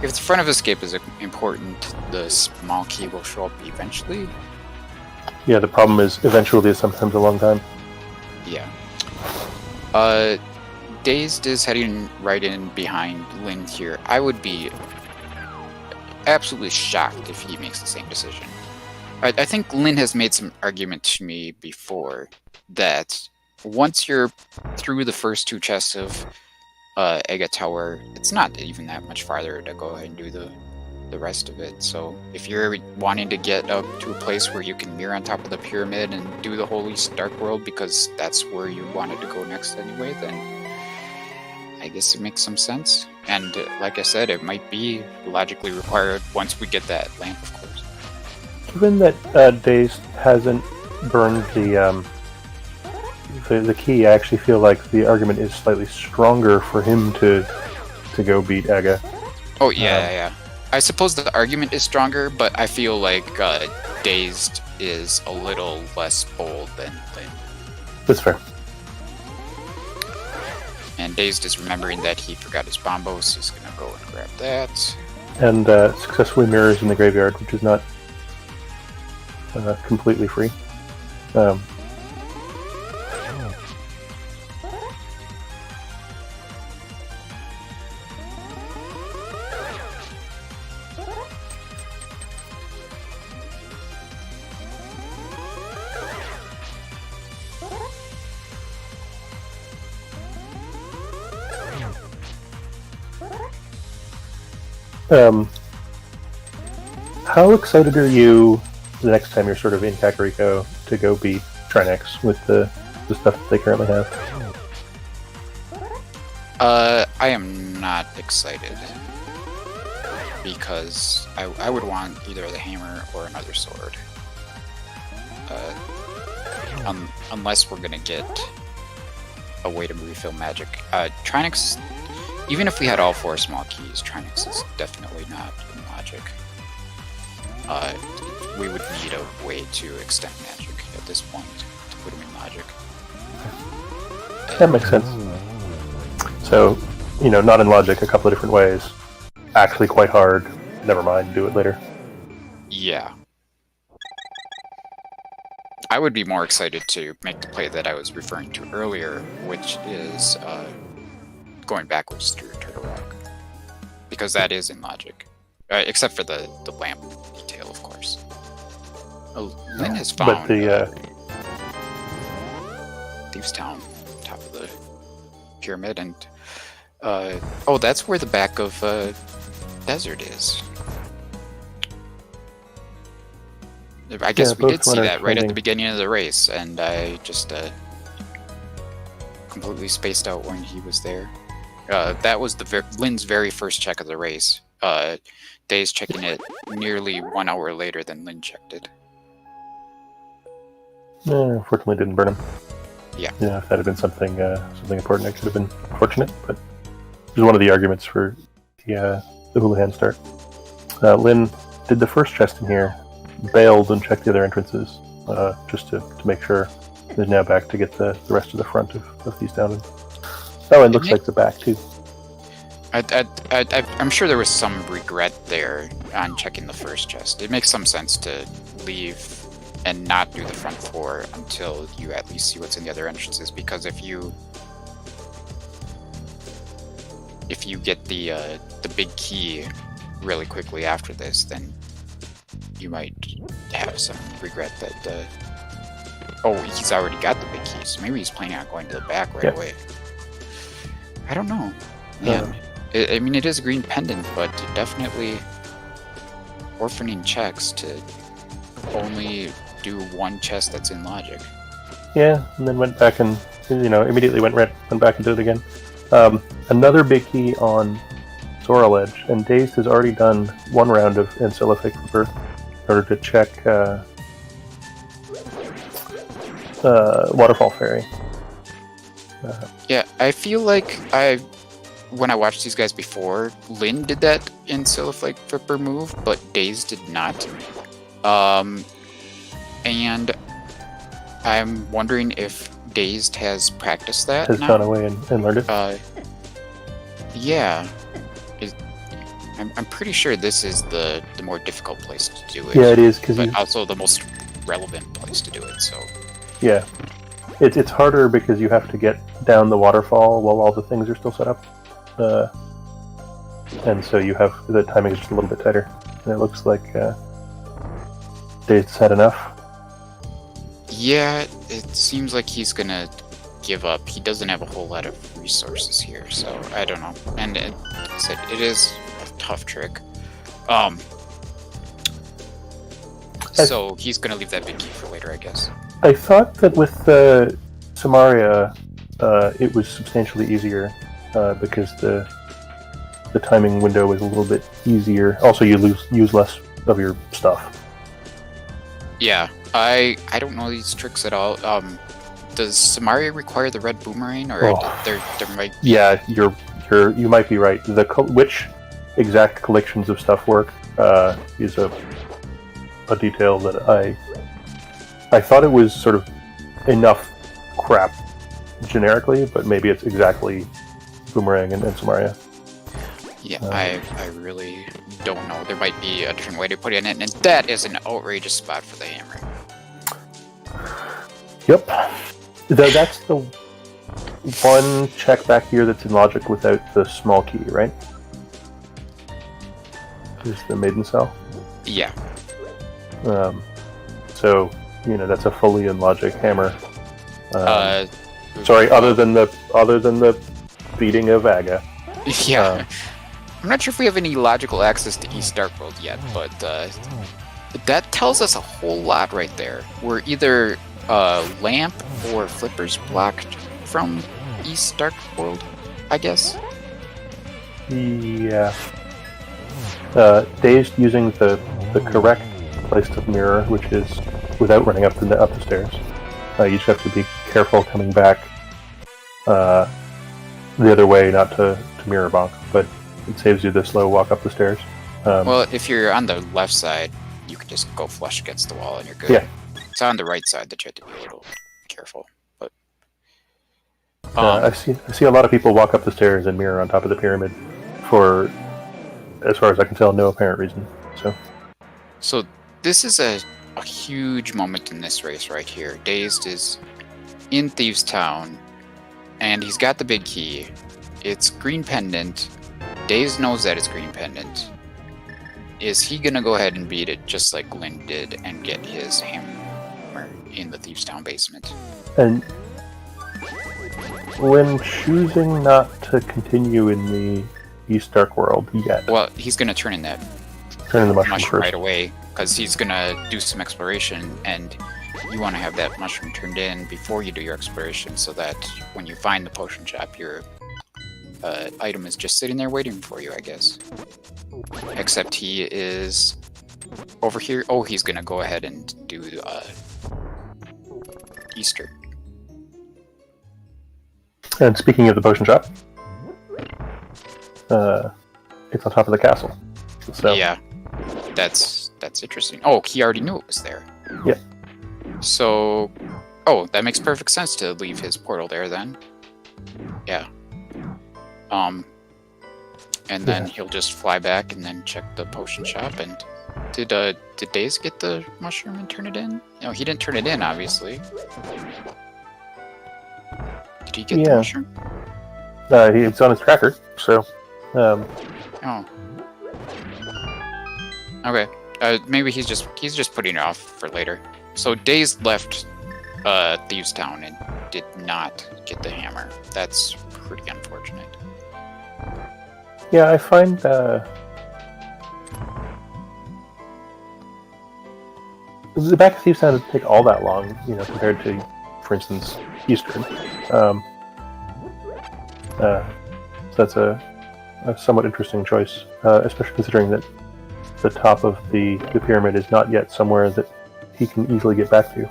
if the front of Escape is important, the small key will show up eventually. Yeah, the problem is eventually is sometimes a long time. Yeah. Dazed is heading right in behind Lynn here. I would be absolutely shocked if he makes the same decision. I think Lynn has made some argument to me before that once you're through the first two chests of Agga Tower, it's not even that much farther to go ahead and do the rest of it. So if you're wanting to get up to a place where you can mirror on top of the pyramid and do the whole East Dark World because that's where you wanted to go next anyway, then I guess it makes some sense. And like I said, it might be logically required once we get that lamp, of course. Given that Dazed hasn't burned the key, I actually feel like the argument is slightly stronger for him to go beat Agga. Oh yeah. I suppose the argument is stronger, but I feel like Dazed is a little less bold than Lynn. That's fair. And Dazed is remembering that he forgot his bombos. He's gonna go and grab that. And successfully mirrors in the graveyard, which is not completely free. How excited are you the next time you're sort of in Kakariko to go beat Trinex with the stuff that they currently have? I am not excited because I would want either the hammer or another sword. Unless we're gonna get a way to refill magic. Trinex, even if we had all 4 small keys, Trinex is definitely not in logic. we would need a way to extend magic at this point to put him in logic. That makes sense. So, not in logic, a couple of different ways. Actually quite hard. Never mind, do it later. Yeah. I would be more excited to make the play that I was referring to earlier, which is going backwards through Turtle Rock. Because that is in logic. Except for the lamp detail, of course. Oh, Lynn has found But the Thieves Town, top of the pyramid, and oh, that's where the back of desert is. I guess we did see that right at the beginning of the race, and I just completely spaced out when he was there. That was Lynn's very first check of the race. Days checking it nearly 1 hour later than Lynn checked it. Unfortunately, didn't burn him. Yeah. If that had been something important, it could have been fortunate. But it was one of the arguments for the Houlihan start. Lynn did the first chest in here, bailed and checked the other entrances, just to make sure. Is now back to get the rest of the front of these down. Oh, and looks like the back too. I'm sure there was some regret there on checking the first chest. It makes some sense to leave and not do the front floor until you at least see what's in the other entrances, because if you get the big key really quickly after this, then you might have some regret that oh, he's already got the big key, so maybe he's planning on going to the back right away. I don't know. Man, I mean, it is a green pendant, but definitely orphaning checks to only do one chest that's in logic. Yeah, and then went back and, immediately went back and did it again. Another big key on Zoral Edge, and Dazed has already done one round of Encelophic Flipper in order to check Waterfall Fairy. Yeah, I feel like when I watched these guys before, Lynn did that Encelophic Flipper move, but Dazed did not. And I'm wondering if Dazed has practiced that Has now. gone away and learned it? Yeah. I'm pretty sure this is the more difficult place to do it. Yeah, it is, but also the most relevant place to do it, so... Yeah. It's harder because you have to get down the waterfall while all the things are still set up. And so you have... The timing is just a little bit tighter. And it looks like Dazed's had enough. Yeah, it seems like he's gonna give up. He doesn't have a whole lot of resources here, so I don't know. And like I said, it is a tough trick. So he's gonna leave that big key for later, I guess. I thought that with Samaria, it was substantially easier because the timing window was a little bit easier. Also, you use less of your stuff. Yeah, I don't know these tricks at all. Does Samaria require the red boomerang, or there might? Yeah, you might be right. Which exact collections of stuff work is a detail that I thought it was sort of enough crap generically, but maybe it's exactly boomerang and Samaria. Yeah, I really don't know. There might be a different way to put it in, and that is an outrageous spot for the hammer. Yep. That's the one check back here that's in logic without the small key, right? Is the maiden cell? Yeah. So, that's a fully in logic hammer. Sorry, other than the beating of Agga. Yeah. I'm not sure if we have any logical access to East Dark World yet, but that tells us a whole lot right there. We're either lamp or flippers blocked from East Dark World, I guess. Yeah. Dazed using the correct place to mirror, which is without running up the stairs. You just have to be careful coming back the other way, not to mirror bonk, but it saves you the slow walk up the stairs. Well, if you're on the left side, you could just go flush against the wall and you're good. Yeah. It's on the right side that you have to be a little careful. But I see a lot of people walk up the stairs and mirror on top of the pyramid for, as far as I can tell, no apparent reason. So this is a huge moment in this race right here. Dazed is in Thieves Town, and he's got the big key. It's green pendant. Dazed knows that it's green pendant. Is he gonna go ahead and beat it just like Lynn did and get his hammer in the Thieves Town basement? And when choosing not to continue in the East Dark World yet, Well, he's gonna turn in that turn in the mushroom mushroom first. right away because he's gonna do some exploration, and you want to have that mushroom turned in before you do your exploration, so that when you find the potion shop, your item is just sitting there waiting for you, I guess. Except he is over here. Oh, he's gonna go ahead and do Easter. And speaking of the potion shop, it's on top of the castle. So Yeah, that's interesting. Oh, he already knew it was there. Yeah. So, oh, that makes perfect sense to leave his portal there then. Yeah. And then he'll just fly back and then check the potion shop. And did Daze get the mushroom and turn it in? No, he didn't turn it in, obviously. Did he get the mushroom? It's on his tracker, so. Oh. Okay. Maybe he's just putting it off for later. So Daze left Thieves Town and did not get the hammer. That's pretty unfortunate. Yeah, I find the back of Thieves Town doesn't take all that long, compared to, for instance, Eastern. So that's a somewhat interesting choice, especially considering that the top of the pyramid is not yet somewhere that he can easily get back to.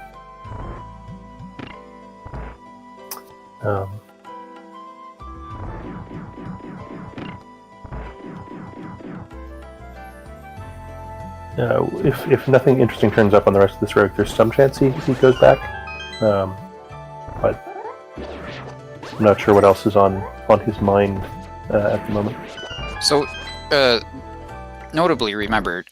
If nothing interesting turns up on the rest of this road, there's some chance he goes back, but I'm not sure what else is on his mind at the moment. So, notably, remember,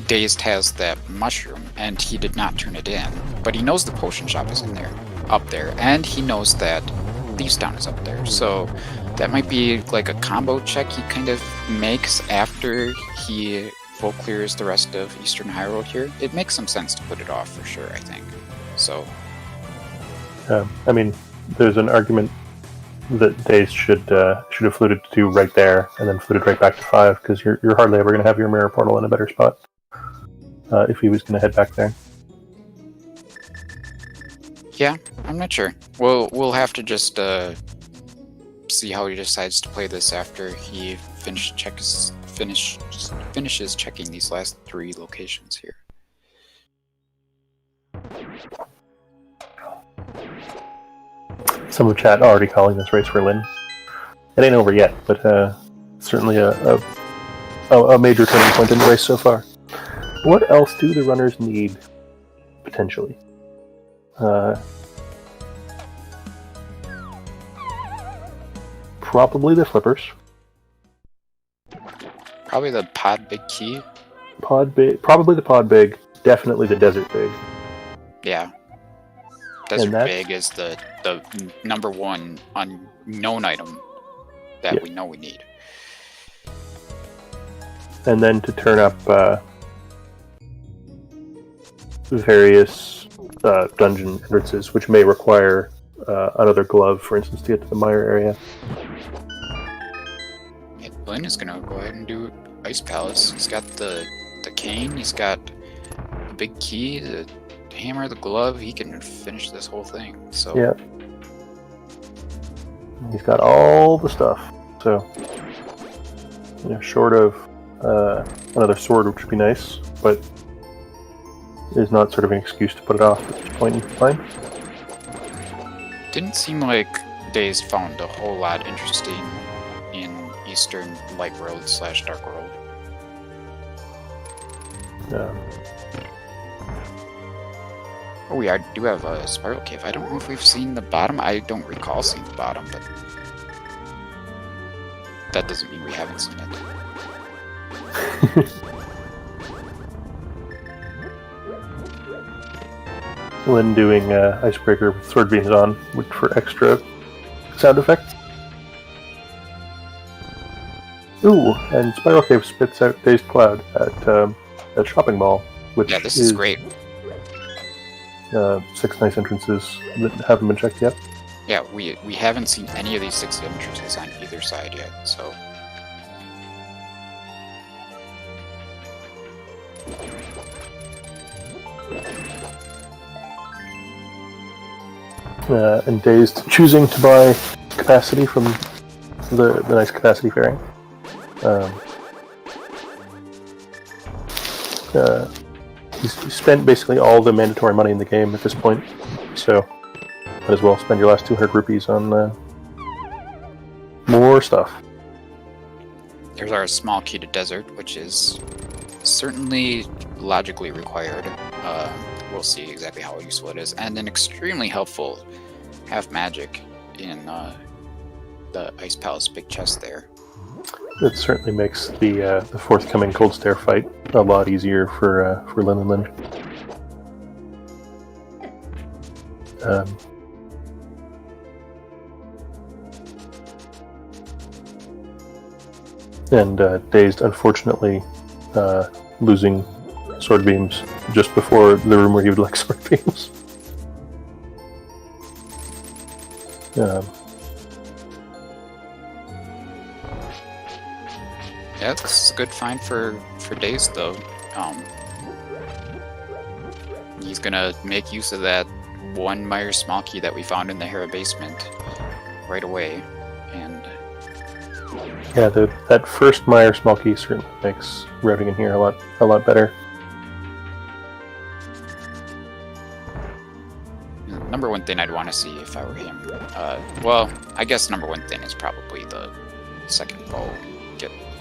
Dazed has that mushroom, and he did not turn it in. But he knows the potion shop is up there, and he knows that Thieves Town is up there. So that might be like a combo check he kind of makes after he full clears the rest of Eastern Hyrule here. It makes some sense to put it off for sure, I think. So, I mean, there's an argument that Daze should have fluted to 2 right there, and then fluted right back to 5, because you're hardly ever going to have your mirror portal in a better spot if he was going to head back there. yeah, I'm not sure. We'll have to just see how he decides to play this after he finishes checking these last 3 locations here. Some of chat already calling this race for Lynn. It ain't over yet, but certainly a major turning point in the race so far. What else do the runners need, potentially? Probably the flippers. Probably the pod big key. Probably the pod big. Definitely the desert big. Yeah. Desert big is the number 1 unknown item that we know we need. And then to turn up various dungeon entrances, which may require another glove, for instance, to get to the mire area. Yeah, Lynn is gonna go ahead and do Ice Palace. He's got the cane, he's got the big key, the hammer, the glove. He can finish this whole thing. So yeah, he's got all the stuff. So short of another sword, which would be nice, but is not sort of an excuse to put it off at this point in time. Didn't seem like Daze found a whole lot interesting in Eastern Light World / Dark World. Oh, we do have a spiral cave. I don't know if we've seen the bottom. I don't recall seeing the bottom, but that doesn't mean we haven't seen it. Lynn doing Icebreaker with sword beams on, which for extra sound effects. Ooh, and Spiral Cave spits out Dazed Cloud at Shopping Mall, which Yeah, this is great. 6 nice entrances that haven't been checked yet. Yeah, we haven't seen any of these 6 entrances on either side yet, so... And Dazed choosing to buy capacity from the nice capacity fairing. He's spent basically all the mandatory money in the game at this point, so might as well spend your last 200 rupees on more stuff. There's our small key to desert, which is certainly logically required. We'll see exactly how useful it is, and an extremely helpful half magic in the Ice Palace big chest there. It certainly makes the forthcoming Cold Stare fight a lot easier for Linlinlin. And Dazed, unfortunately, losing sword beams just before the room where he would like sword beams. Yeah, this is a good find for Dazed, though. He's gonna make use of that one Myers small key that we found in the Hera basement right away, and yeah, that first Meyer small key certainly makes routing in here a lot better. Number one thing I'd want to see if I were him. Well, I guess number one thing is probably the second bow.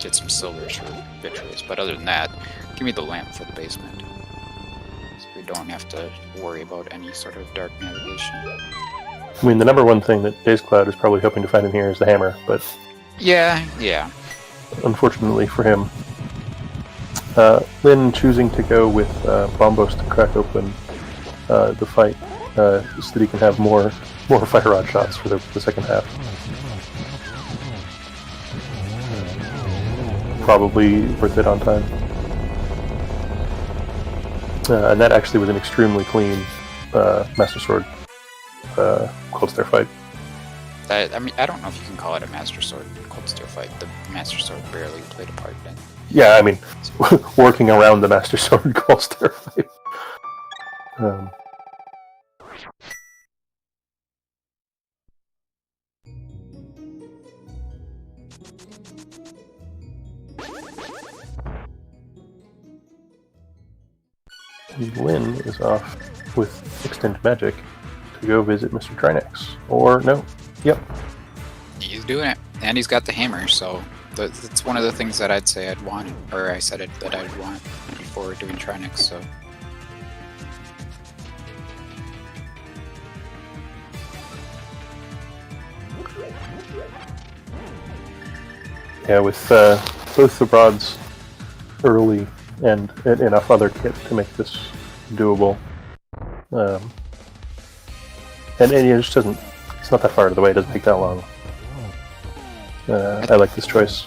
Get some silvers for victories, but other than that, give me the lamp for the basement, so we don't have to worry about any sort of dark navigation. I mean, the number one thing that Dazed Cloud is probably hoping to find in here is the hammer, but yeah. Unfortunately for him, Lynn choosing to go with Bombos to crack open the fight so that he can have more fire rod shots for the second half. Probably worth it on time. And that actually was an extremely clean Master Sword Cold Stare fight. I mean, I don't know if you can call it a Master Sword Cold Stare fight. The Master Sword barely played a part in it. Yeah, I mean, working around the Master Sword Cold Stare fight. Lynn is off with Extend Magic to go visit Mr. Trinex. Or, no. Yep. He's doing it. And he's got the hammer, so that's one of the things that I'd say I'd want, or I said that I'd want before doing Trinex, so... Yeah, with both the rods early and enough other kit to make this doable. And it just doesn't... It's not that far out of the way, it doesn't take that long. I like this choice.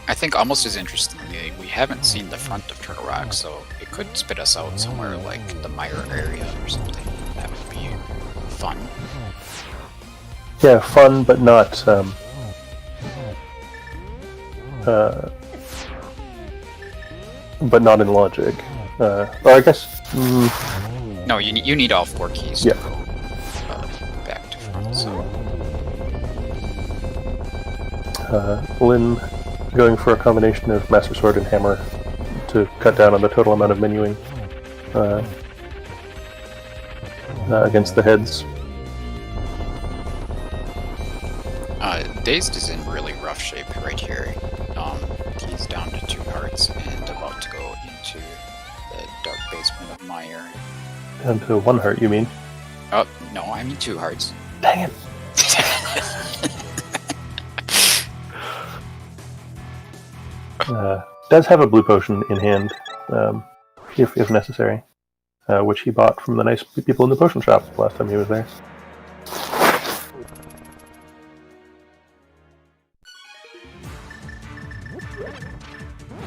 I think almost as interestingly, we haven't seen the front of Turtle Rock, so it could spit us out somewhere like the Mire area or something. That would be fun. Yeah, fun, but not... but not in logic. Or I guess... No, you need all 4 keys yeah. to go back to front, so... Lynn going for a combination of Master Sword and Hammer to cut down on the total amount of menuing against the heads. Dazed is in really rough shape right here. He's down to 2 hearts and about to go into the dark basement of Mire. Down to 1 heart, you mean? Oh, no, I mean 2 hearts. Dang it! Does have a blue potion in hand, if necessary, which he bought from the nice people in the potion shop last time he was there.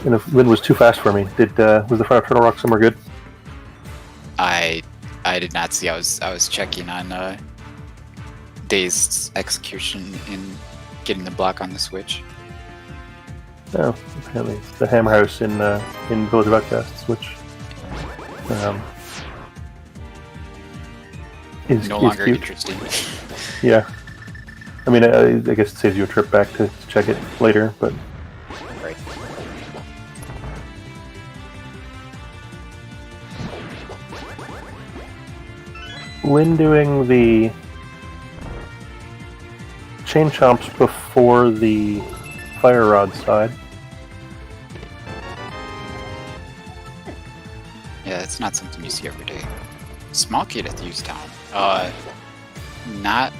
And if Lin was too fast for me, was the front of Turtle Rock somewhere good? I did not see. I was checking on Dazed's execution in getting the block on the switch. Oh, apparently the Hammer House in Village of Outcasts, which is No longer cute. interesting. Yeah, I mean, I guess it saves you a trip back to check it later, but Right. Lin doing the chain chomps before the fire rod side. Yeah, it's not something you see every day. Small kid at Thieves Town. Not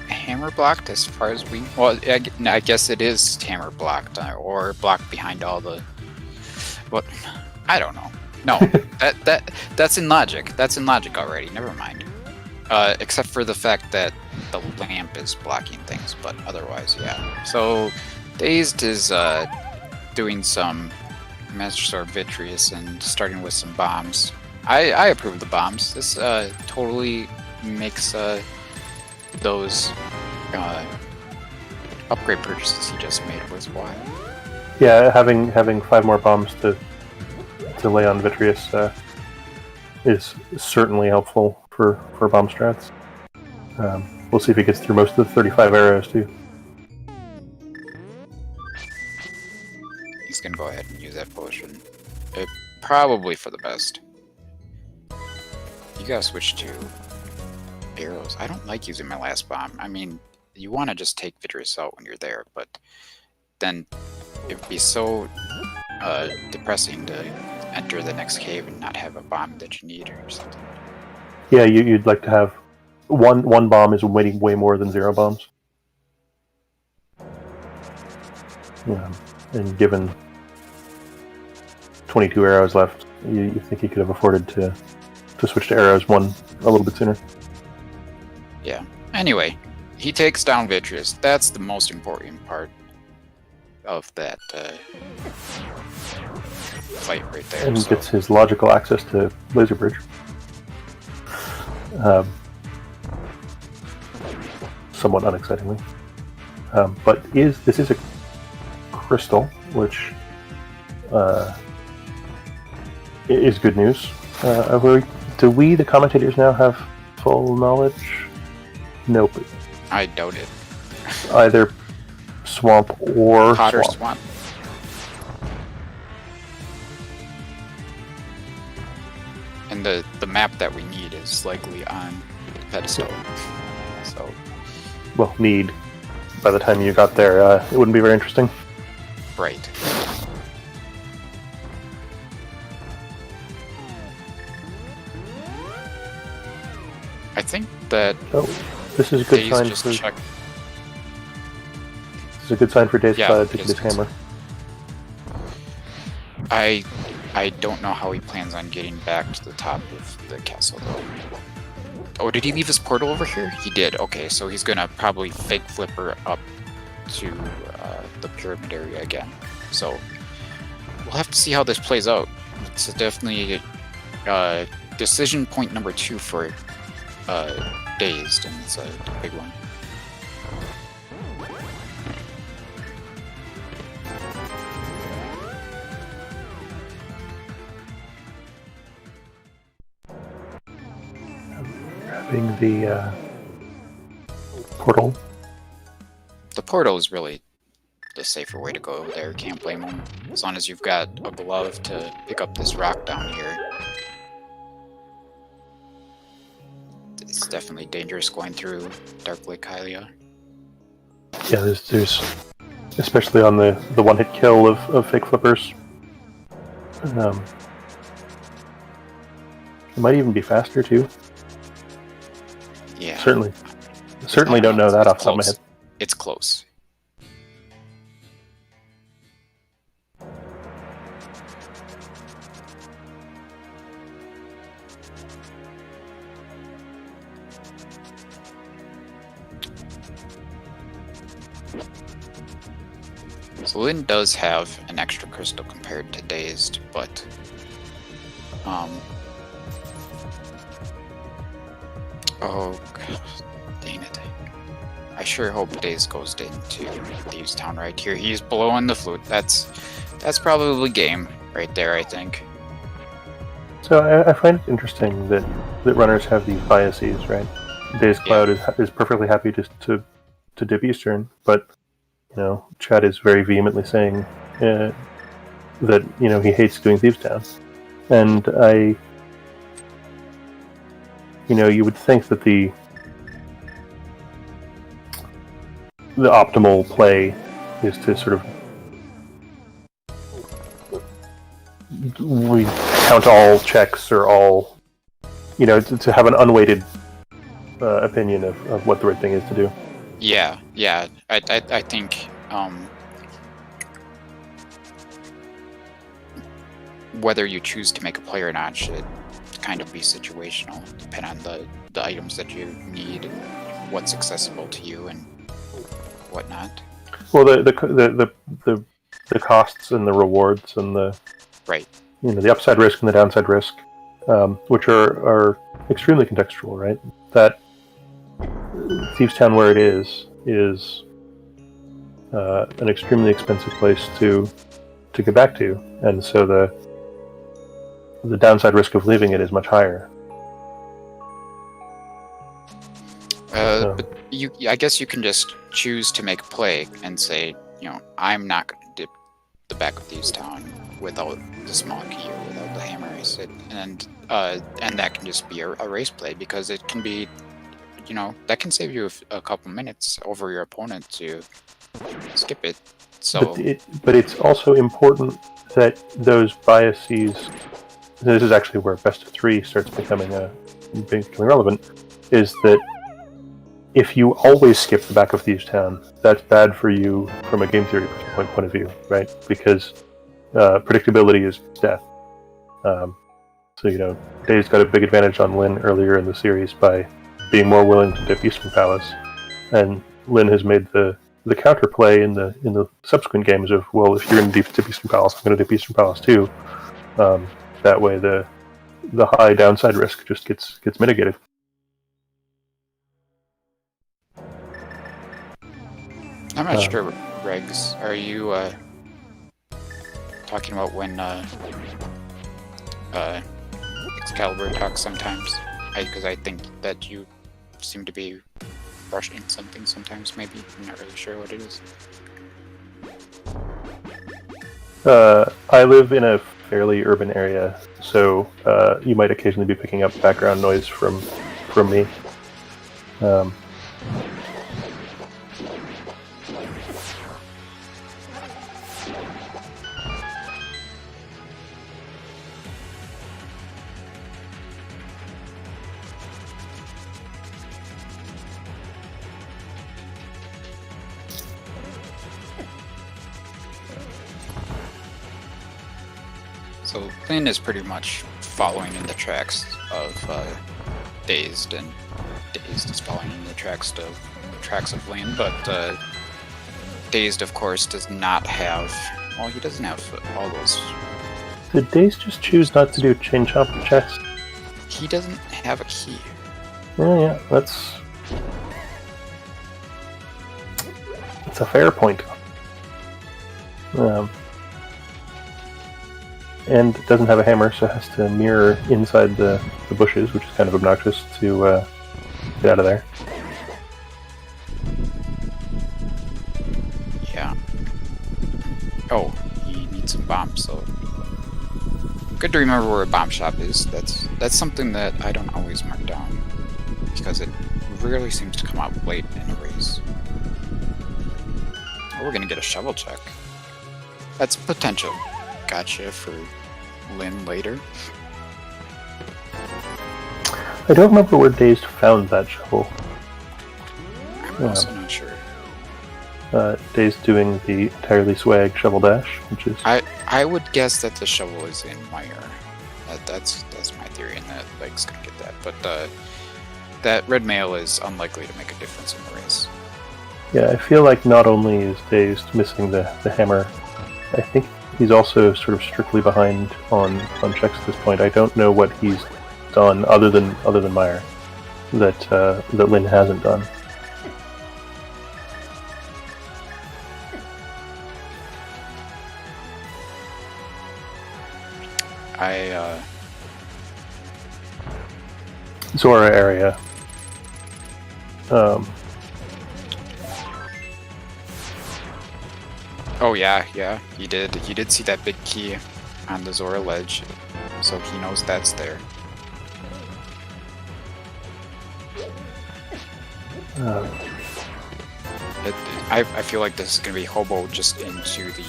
hammer blocked as far as we. Well, I guess it is hammer blocked or blocked behind all the. What? I don't know. No, that's in logic. That's in logic already. Never mind. Except for the fact that the lamp is blocking things, but otherwise, yeah. So, Dazed is doing some Master Sword Vitreous and starting with some bombs. I approve of the bombs. This totally makes those upgrade purchases he just made worthwhile. Yeah, having 5 more bombs to lay on Vitreous is certainly helpful for bomb strats. We'll see if he gets through most of the 35 arrows too. He's gonna go ahead and use that potion. Probably for the best. You gotta switch to arrows. I don't like using my last bomb. I mean, you want to just take Vitreous out when you're there, but then it would be so depressing to enter the next cave and not have a bomb that you need or something. Yeah, you'd like to have one bomb is way more than 0 bombs. Yeah, and given 22 arrows left, you think he could have afforded to switch to arrows a little bit sooner. Yeah. Anyway, he takes down Vitreous. That's the most important part of that fight right there. And gets his logical access to Laser Bridge. Somewhat unexcitingly. But this is a crystal, which is good news. Do we, the commentators, now have full knowledge? Nope. I doubt it. Either swamp or Potter swamp. Swamp. And the map that we need is likely on the pedestal. So, Well, need. By the time you got there, it wouldn't be very interesting. right. I think that Oh, this is a good Daze sign just for. checked. This is a good sign for Daze Yeah, to get his distance. hammer. I don't know how he plans on getting back to the top of the castle though. Oh, did he leave his portal over here? He did. Okay, so he's gonna probably fake flipper up to the pyramid area again. So we'll have to see how this plays out. It's definitely decision point number 2 for Dazed, and it's a big one. Grabbing the portal. The portal is really the safer way to go there. Can't blame him. As long as you've got a glove to pick up this rock down here. It's definitely dangerous going through Dark Lake Hylia. Yeah, there's especially on the one-hit kill of fake flippers. It might even be faster too. Yeah. Certainly don't know that off the top of my head. It's close. So Lin does have an extra crystal compared to Dazed, but oh god, dang it. I sure hope Dazed goes into Thieves Town right here. He's blowing the flute. That's probably game right there, I think. So I find it interesting that runners have these biases, right? dazedcloud is perfectly happy to dip Eastern, but Chad is very vehemently saying that he hates doing Thieves Town, and you would think that the optimal play is to sort of count all checks or all, to have an unweighted opinion of what the right thing is to do. Yeah. I think whether you choose to make a play or not should kind of be situational, depend on the items that you need and what's accessible to you and whatnot. Well, the costs and the rewards and the right, the upside risk and the downside risk, which are extremely contextual, right? That Thieves Town, where it is an extremely expensive place to get back to, and so the downside risk of leaving it is much higher. But I guess you can just choose to make a play and say, I'm not going to dip the back of Thieves Town without the small key or without the hammer race, and that can just be a race play, because it can be, that can save you a couple minutes over your opponent to skip it. So, but it's also important that those biases. This is actually where best of 3 starts becoming relevant. Is that if you always skip the back of Thieves Town, that's bad for you from a game theory point of view, right? Because predictability is death. So Dave's got a big advantage on Lin earlier in the series by being more willing to dip Eastern Palace, and Lin has made the counterplay in the subsequent games of, well, if you're going to dip Eastern Palace, I'm going to dip Eastern Palace too. That way, the high downside risk just gets mitigated. I'm not sure, Regs. Are you talking about when Excalibur talks sometimes? Because I think that you seem to be rushing something sometimes, maybe. I'm not really sure what it is. I live in a fairly urban area, so you might occasionally be picking up background noise from me. So Lin is pretty much following in the tracks of Dazed, and Dazed is following in the tracks of Lin, but Dazed, of course, does not have. Well, he doesn't have all those. Did Dazed just choose not to do chain chomp checks? He doesn't have a key. Yeah, that's a fair point. And it doesn't have a hammer, so it has to mirror inside the bushes, which is kind of obnoxious to get out of there. Yeah. Oh, he needs some bombs, so good to remember where a bomb shop is. That's something that I don't always mark down, because it rarely seems to come out late in a race. Oh, we're gonna get a shovel check. That's potential gotcha for Lin later. I don't remember where Dazed found that shovel. I'm also not sure. Dazed doing the entirely swag shovel dash, which is... I would guess that the shovel is in Mire. That's my theory, and that Leg's gonna get that. But that red mail is unlikely to make a difference in the race. Yeah, I feel like not only is Dazed missing the hammer, I think he's also sort of strictly behind on checks at this point. I don't know what he's done other than Mire that Lin hasn't done. Zora area. Oh yeah, he did. He did see that big key on the Zora ledge, so he knows that's there. I feel like this is gonna be hobo just into the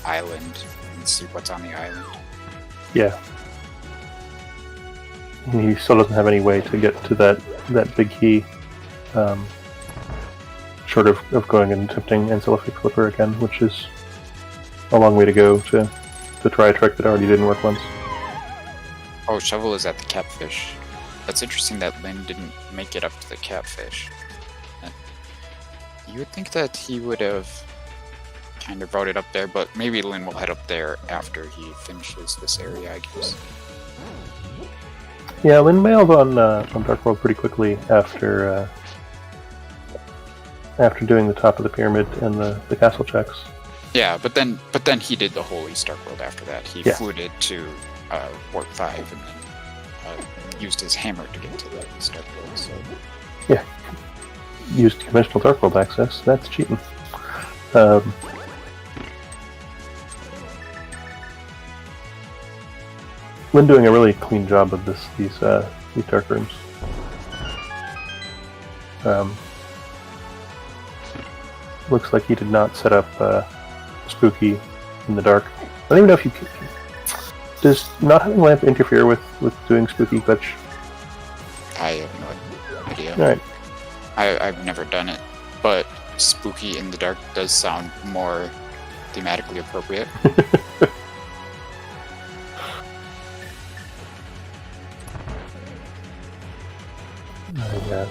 island and see what's on the island. Yeah. He still doesn't have any way to get to that big key, short of going and attempting Ancelophic Flipper again, which is a long way to go to try a trick that already didn't work once. Oh, Shovel is at the Catfish. That's interesting that Lin didn't make it up to the Catfish. You would think that he would have kind of brought it up there, but maybe Lin will head up there after he finishes this area, I guess. Yeah, Lin mailed on Dark World pretty quickly after doing the top of the pyramid and the castle checks. Yeah, but then he did the whole East Dark World after that. He fluted to Warp 5 and then used his hammer to get to the East Dark World. So. Yeah, used conventional Dark World access. That's cheating. Lin doing a really clean job of these dark rooms. Looks like he did not set up Spooky in the dark. I don't even know if you can. Does not having lamp interfere with doing Spooky glitch? I have no idea. Alright. I've never done it, but Spooky in the dark does sound more thematically appropriate. Yeah.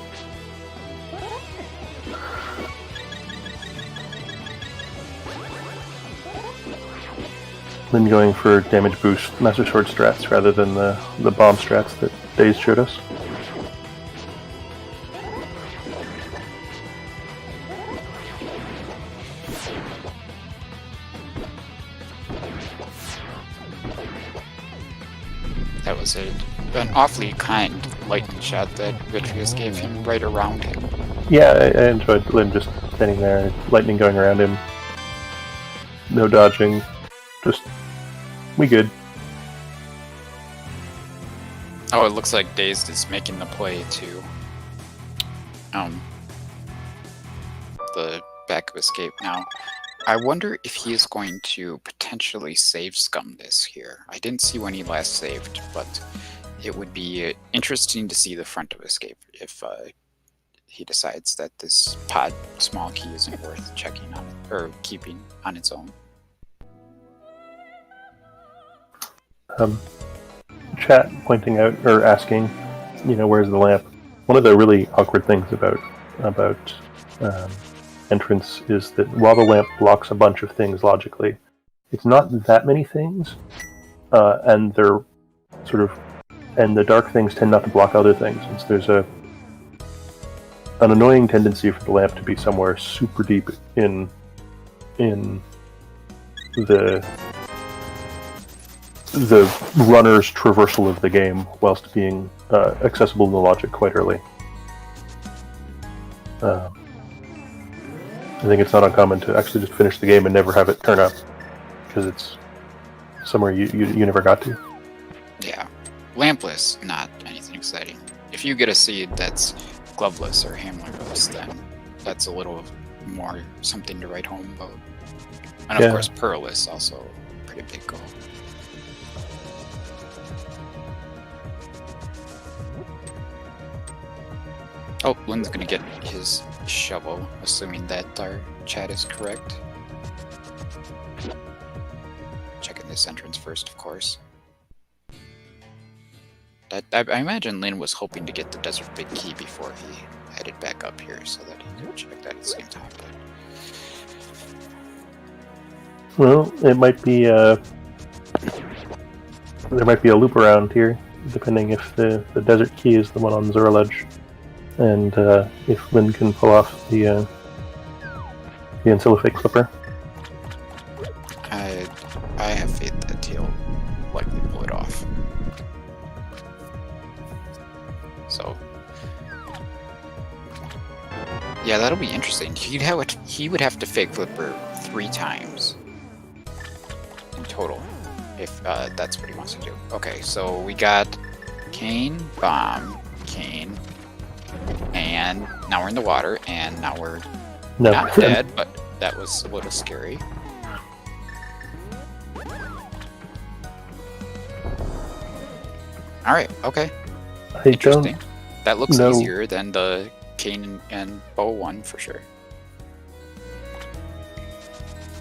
Lin going for damage boost Master Sword strats rather than the bomb strats that Daze showed us. That was an awfully kind lightning shot that Vitreous gave him right around him. Yeah, I enjoyed Lin just standing there, lightning going around him. No dodging. Just, we good. Oh, it looks like Dazed is making the play to the back of escape now. I wonder if he is going to potentially save Scum this here. I didn't see when he last saved, but it would be interesting to see the front of escape if he decides that this pod small key isn't worth checking on it, or keeping on its own. Chat pointing out or asking, where's the lamp? One of the really awkward things about entrance is that while the lamp blocks a bunch of things logically, it's not that many things, and they're and the dark things tend not to block other things. Since there's an annoying tendency for the lamp to be somewhere super deep in the runner's traversal of the game, whilst being accessible in the logic quite early. I think it's not uncommon to actually just finish the game and never have it turn up, because it's somewhere you never got to. Yeah. Lampless, not anything exciting. If you get a seed that's gloveless or hammerless, then that's a little more something to write home about. And of course, pearlless, also a pretty big goal. Oh, Lynn's gonna get his shovel, assuming that our chat is correct. Checking this entrance first, of course. I imagine Lynn was hoping to get the Desert Big Key before he headed back up here so that he could check that at the same time. But... Well, it might be there might be a loop around here, depending if the Desert Key is the one on Zora Ledge, and if Lynn can pull off the Ancillifake Clipper. I have faith that he'll likely pull it off. So, yeah, that'll be interesting. He would have to fake flipper 3 times in total, if that's what he wants to do. Okay, so we got Kane, Bomb, Kane, and now we're in the water, and now we're not dead, but that was a little scary. Alright, okay. Interesting. That looks easier than the Kane and Bow one for sure.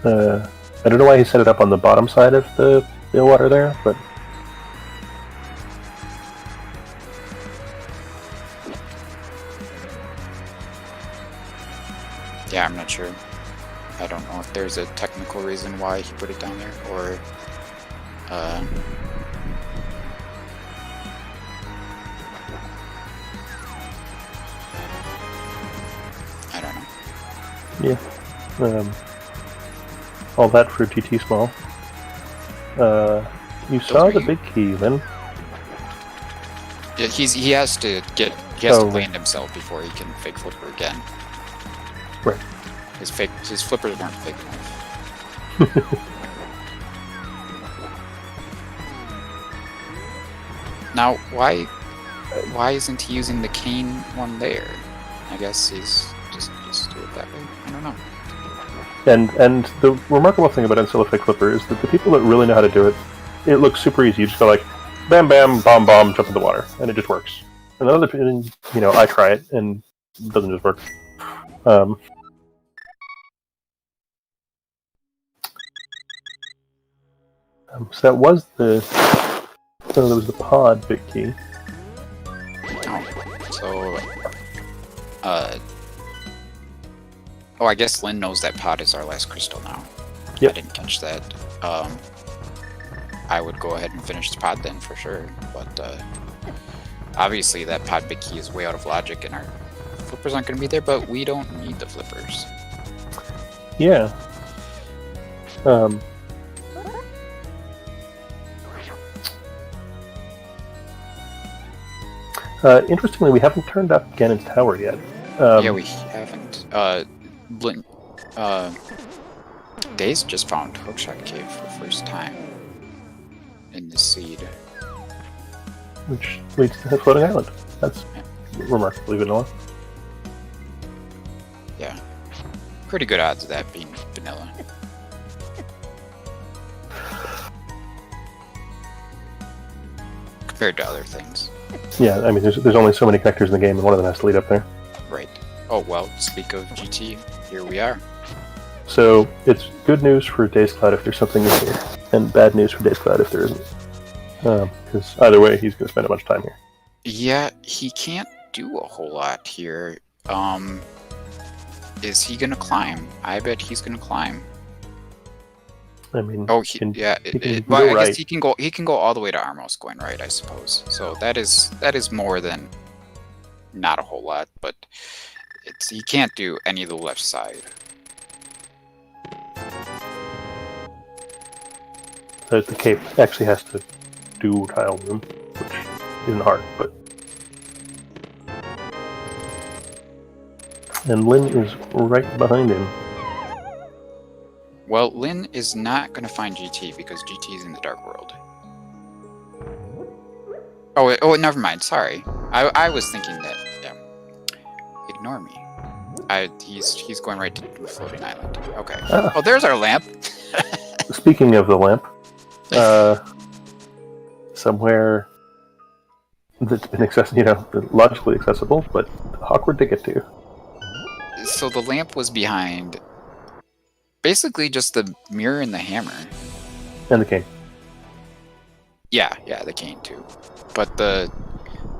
I don't know why he set it up on the bottom side of the water there, but yeah, I'm not sure. I don't know if there's a technical reason why he put it down there, or I don't know. Yeah. All that for GT Small. You saw the big key, then? Yeah, he has to land himself before he can fake flipper again. Right. His flippers weren't fake enough. Now, why isn't he using the Kane one there? I guess he's just do it that way. I don't know. And the remarkable thing about Ancillifake Clipper is that the people that really know how to do it, it looks super easy. You just go like, bam, bam, bomb, bomb, jump in the water, and it just works. And other people, I try it, and it doesn't just work. So that was there was the pod big key. I guess Lynn knows that pod is our last crystal now. Yep. I didn't catch that. I would go ahead and finish the pod then for sure, but obviously that pod big key is way out of logic and our flippers aren't going to be there, but we don't need the flippers. Yeah. Interestingly, we haven't turned up Ganon's tower yet. Yeah, we haven't. Daze just found Hookshot Cave for the first time in the seed. Which leads to the floating island. That's remarkably vanilla. Yeah. Pretty good odds of that being vanilla. Compared to other things. Yeah, I mean, there's only so many connectors in the game, and one of them has to lead up there. Right. Oh, well, speak of GT, here we are. So, it's good news for dazedcloud if there's something in here, and bad news for dazedcloud if there isn't. Because either way, he's going to spend a bunch of time here. Yeah, he can't do a whole lot here. Is he going to climb? I bet he's going to climb. I mean, I guess he can go all the way to Armos going right, I suppose. So that is more than not a whole lot, but he can't do any of the left side. The cape actually has to do tile room, which isn't hard, but. And Lynn is right behind him. Well, Lynn is not going to find GT because GT is in the Dark World. Oh, never mind. Sorry, I was thinking that. Yeah. Ignore me. He's going right to the floating island. Okay. Ah. Oh, there's our lamp. Speaking of the lamp, somewhere that's been logically accessible, but awkward to get to. So the lamp was behind basically just the mirror and the hammer. And the cane. Yeah, the cane too. But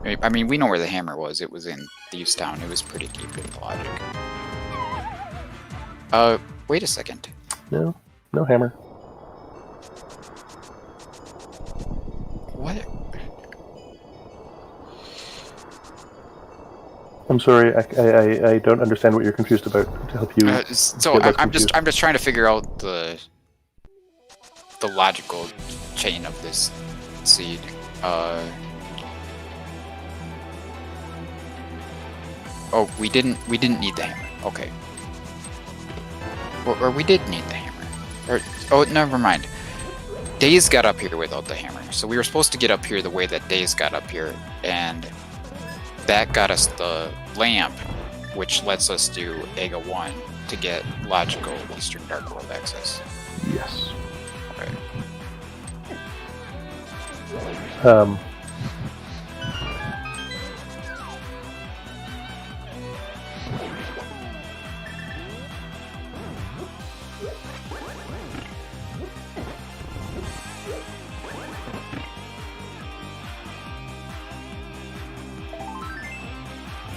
we know where the hammer was. It was in Thieves Town. It was pretty deep in the logic. Wait a second. No hammer. What? I'm sorry, I don't understand what you're confused about. To help you. I'm just trying to figure out the logical chain of this seed. Oh, we didn't need the hammer. Okay. Or we did need the hammer. Oh, never mind. Daze got up here without the hammer, so we were supposed to get up here the way that Daze got up here, and that got us the lamp, which lets us do Agga 1 to get logical Eastern Dark World access. Yes. Okay.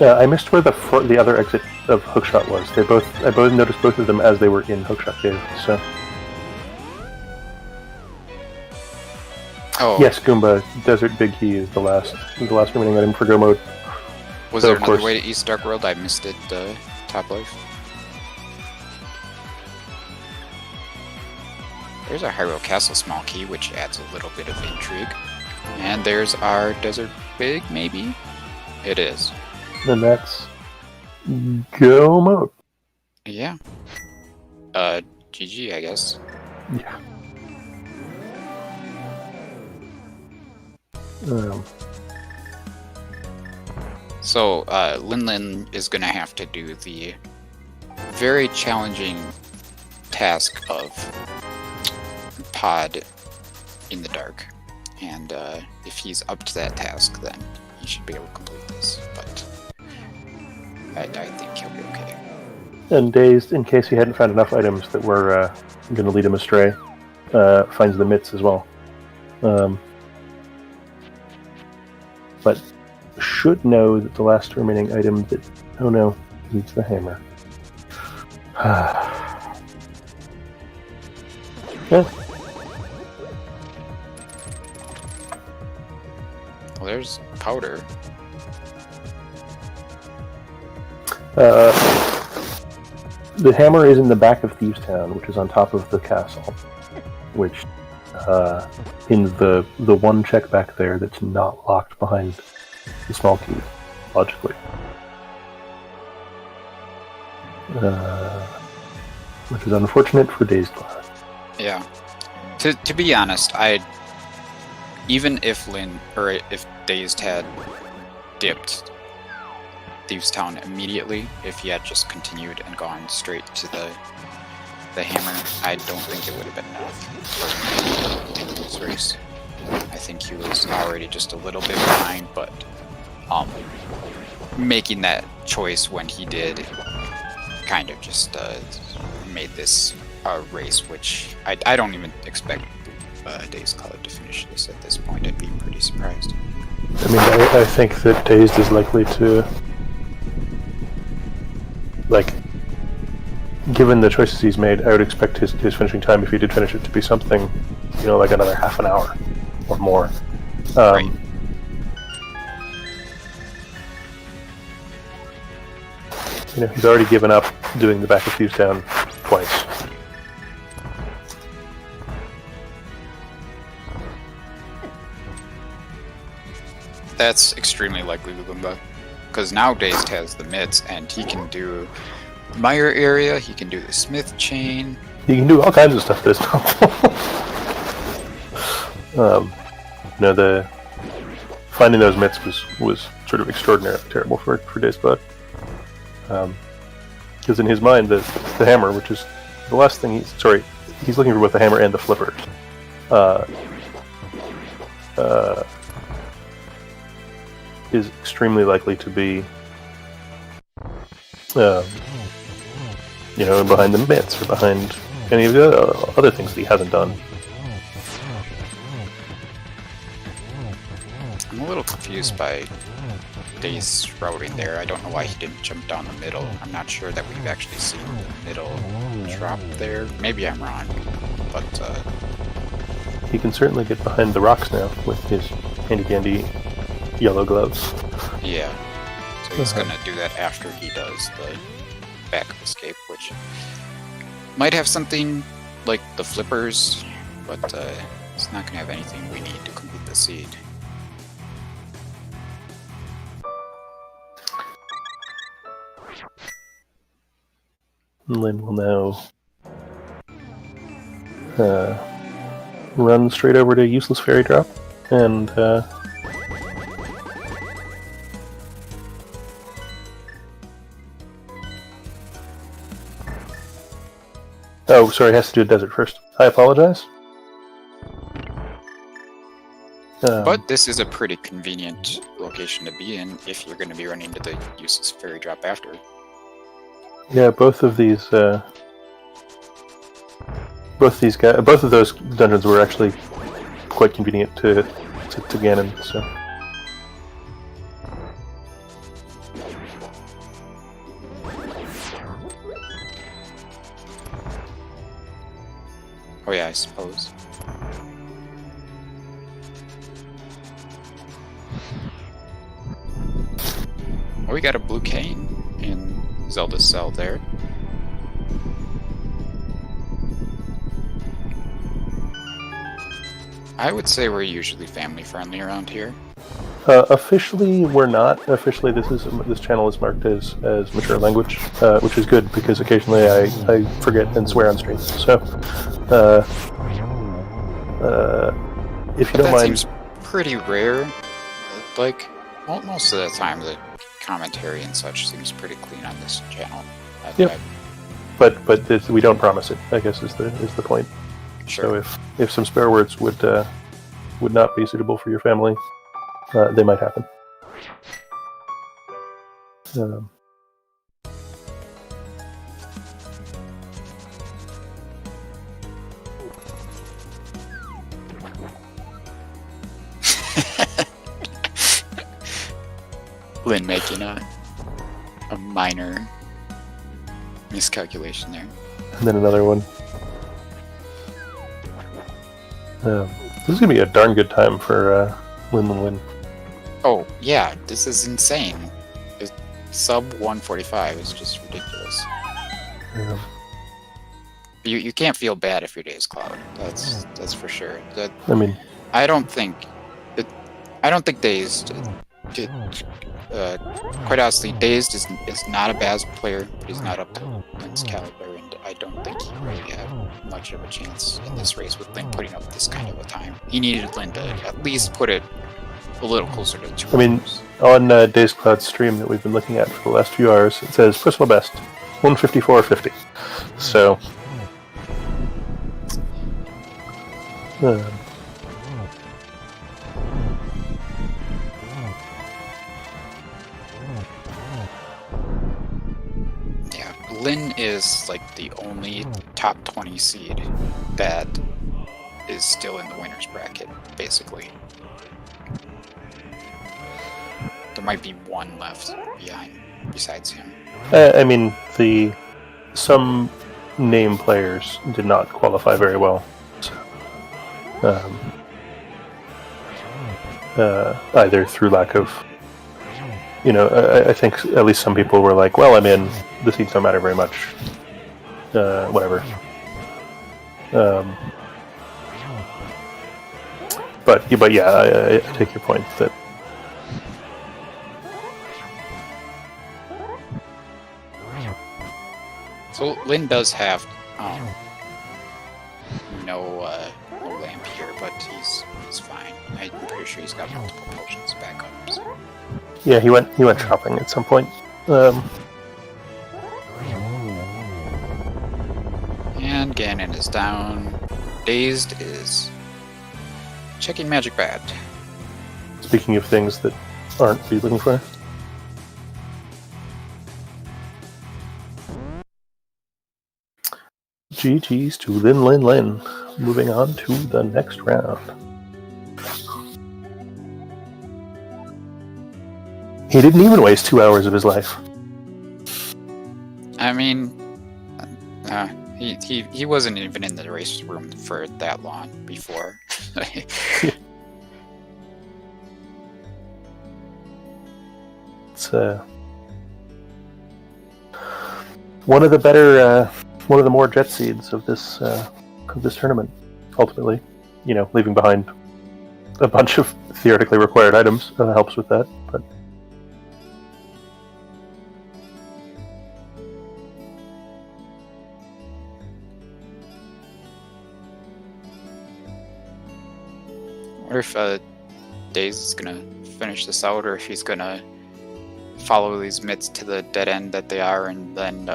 I missed where the other exit of Hookshot was. I both noticed both of them as they were in Hookshot Cave. So. Oh. Yes, Goomba. Desert Big Key is the last remaining item for Go mode. Was there another way to East Dark World? I missed it. Top life. There's our Hyrule Castle small key, which adds a little bit of intrigue. And there's our Desert Big, maybe? It is. And that's Go mode. Yeah. GG, I guess. Yeah. So, Linlin is going to have to do the very challenging task of pod in the dark. And if he's up to that task, then he should be able to complete this. But I think he'll be okay. And Dazed, in case he hadn't found enough items that were going to lead him astray, finds the mitts as well. But should know that the last remaining item that... Oh no, needs the hammer. Yeah. Well, there's powder. The hammer is in the back of Thieves Town, which is on top of the castle. Which, in the one check back there that's not locked behind the small key, logically. Which is unfortunate for dazedcloud. Yeah. To be honest, even if if Dazed had dipped Thieves Town immediately, if he had just continued and gone straight to the hammer, I don't think it would have been enough for him to lose race. I think he was already just a little bit behind, but making that choice when he did kind of just made this a race, which I don't even expect dazedcloud to finish this at this point. I'd be pretty surprised. I mean, I think that Dazed is likely to, given the choices he's made, I would expect his finishing time, if he did finish it, to be something, like another half an hour or more. Right. He's already given up doing the back of Thieves Town twice. That's extremely likely, Lugumba, because now Dazed has the mitts, and he can do Mire area, he can do the Smith chain. He can do all kinds of stuff this time. The finding those mitts was sort of extraordinarily terrible for dazedcloud. Because in his mind, the hammer, which is the last thing he's looking for both the hammer and the flipper. is extremely likely to be, behind the myths or behind any of the other things that he hasn't done. I'm a little confused by Daze's routing there. I don't know why he didn't jump down the middle. I'm not sure that we've actually seen the middle drop there. Maybe I'm wrong, but he can certainly get behind the rocks now with his handy-dandy yellow gloves. Yeah. So he's gonna do that after he does the backup escape, which might have something like the flippers, but it's not gonna have anything we need to complete the seed. Lin will now run straight over to useless fairy drop and oh, sorry, it has to do a desert first. I apologize. But this is a pretty convenient location to be in if you're going to be running to the useless fairy drop after. Yeah, both of those dungeons were actually quite convenient to Ganon. So. Oh yeah, I suppose. Oh, we got a blue cane in Zelda's cell there. I would say we're usually family friendly around here. Officially, we're not. Officially, this channel is marked as mature language, which is good because occasionally I forget and swear on stream. So, if you don't mind, seems pretty rare. Like most of the time, the commentary and such seems pretty clean on this channel. Yep. But we don't promise it, I guess is the point. Sure. So if some spare words would not be suitable for your family, they might happen. Lin making a minor miscalculation there. And then another one. This is gonna be a darn good time for Linlinlin. Oh yeah, this is insane. Sub 145 is just ridiculous. Yeah. You can't feel bad if you're dazedcloud. That's for sure. I mean, I don't think Dazed. Quite honestly, Dazed is not a bad player, but he's not up to Lin's caliber, and I don't think he really had much of a chance in this race with Lin putting up this kind of a time. He needed Lin to at least put it a little closer to 2 I mean, hours. on dazedcloud's stream that we've been looking at for the last few hours, it says personal best 154.50. So. Lin is like the only top 20 seed that is still in the winner's bracket, basically. There might be one left besides him. I mean, some name players did not qualify very well. Either through lack of, I think at least some people were like, well, I'm in, the seeds don't matter very much, whatever. But yeah, I take your point that so Lin does have no lamp here, but he's fine. I'm pretty sure he's got multiple potions back up. So. yeah, he went shopping at some point. And Ganon is down. Dazed is checking Magic Bad. Speaking of things that aren't what you're looking for. GG's to Linlinlin. Moving on to the next round. He didn't even waste 2 hours of his life. I mean, he wasn't even in the race room for that long before. It's one of the better, one of the more jet seeds of this tournament. Ultimately, leaving behind a bunch of theoretically required items helps with that. But I wonder if Daze is gonna finish this out, or if he's gonna follow these mitts to the dead end that they are, and then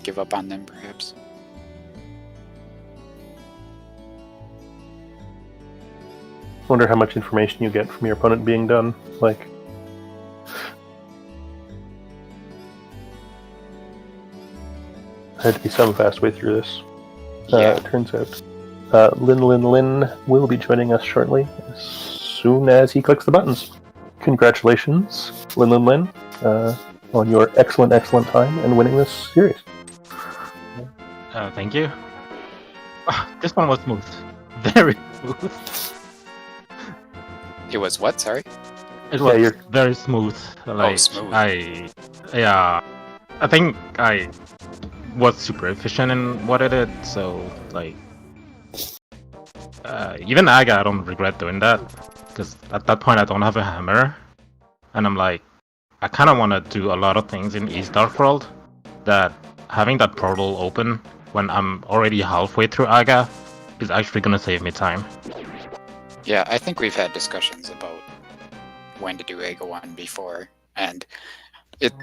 give up on them, perhaps. wonder how much information you get from your opponent being done. Like, there had to be some fast way through this. Yeah. It turns out. Linlinlin will be joining us shortly, as soon as he clicks the buttons. Congratulations, Linlinlin, on your excellent time and winning this series. Thank you. This one was smooth. Very smooth. It was what? Sorry. It was you're- very smooth. Like, smooth. I think I was super efficient in what I did. So like, even Agga, I don't regret doing that, because at that point I don't have a hammer, and I'm like, I kind of want to do a lot of things in East Dark World. That having that portal open when I'm already halfway through Agga is actually gonna save me time. Yeah, I think we've had discussions about when to do Agga 1 before, and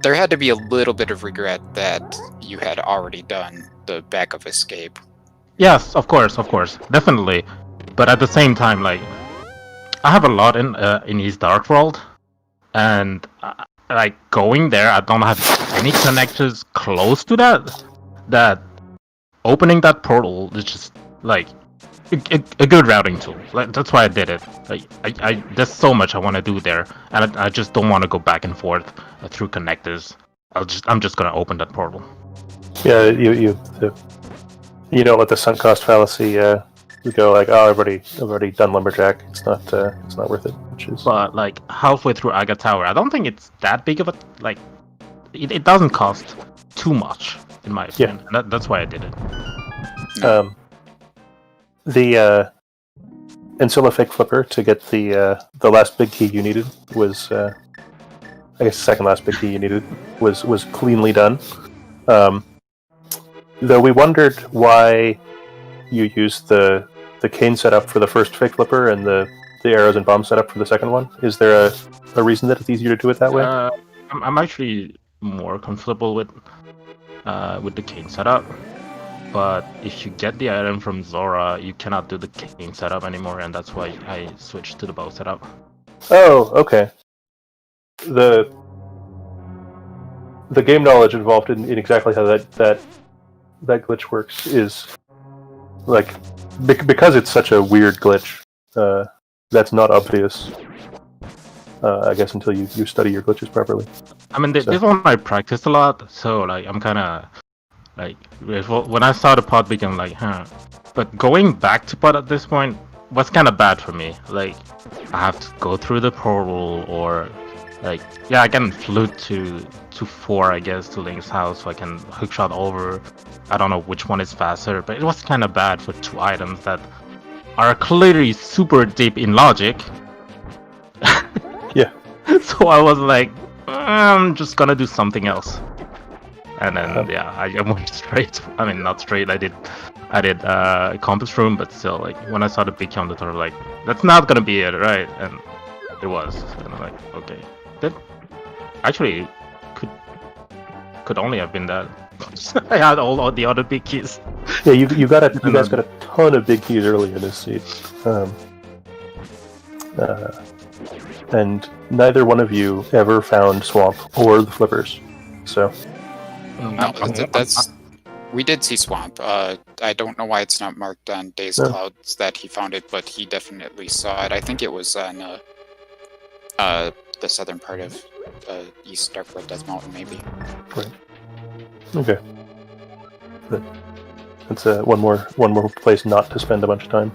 there had to be a little bit of regret that you had already done the backup escape. Yes, of course, definitely. But at the same time, like, I have a lot in East Dark World, and like going there, I don't have any connectors close to that. That opening that portal is just like a good routing tool. Like, that's why I did it. Like, I there's so much I want to do there, and I just don't want to go back and forth through connectors. I'm just gonna open that portal. Yeah, you don't let the sunk cost fallacy. You go like, oh, I've already done lumberjack. It's not worth it. Which is, But like halfway through Agga Tower, I don't think it's that big of a like. It doesn't cost too much, in my opinion. Yeah. That's why I did it. The Ancilla Fake Flipper to get the last big key you needed was, I guess the second last big key you needed was cleanly done. Though we wondered why you used the cane setup for the first Fake Flipper and the arrows and bombs setup for the second one. Is there a reason that it's easier to do it that way? I'm actually more comfortable with the cane setup. But if you get the item from Zora, you cannot do the cane setup anymore, and that's why I switched to the bow setup. Oh, okay. The game knowledge involved in exactly how that glitch works is like because it's such a weird glitch. That's not obvious, I guess, until you study your glitches properly. I mean, this one I practiced a lot, so like I'm kind of. Like, when I saw the pod begin, like, But going back to pod at this point was kind of bad for me. Like, I have to go through the portal, or, like, yeah, I can flute to 4, I guess, to Link's house, so I can hookshot over. I don't know which one is faster, but it was kind of bad for 2 items that are clearly super deep in logic. Yeah. So I was like, I'm just gonna do something else. And then I went straight. I mean, not straight. I did compass room, but still, like, when I saw the big counter, I was like, that's not gonna be it, right? And it was. And I'm like, okay, that actually could only have been that. I had all the other big keys. Yeah, you guys got a ton of big keys early in this seed. and neither one of you ever found Swamp or the flippers. So, No, we did see Swamp. I don't know why it's not marked on dazedcloud that he found it, but he definitely saw it. I think it was on the southern part of East Darkwood Death Mountain, maybe. right. Okay. But that's one more place not to spend a bunch of time.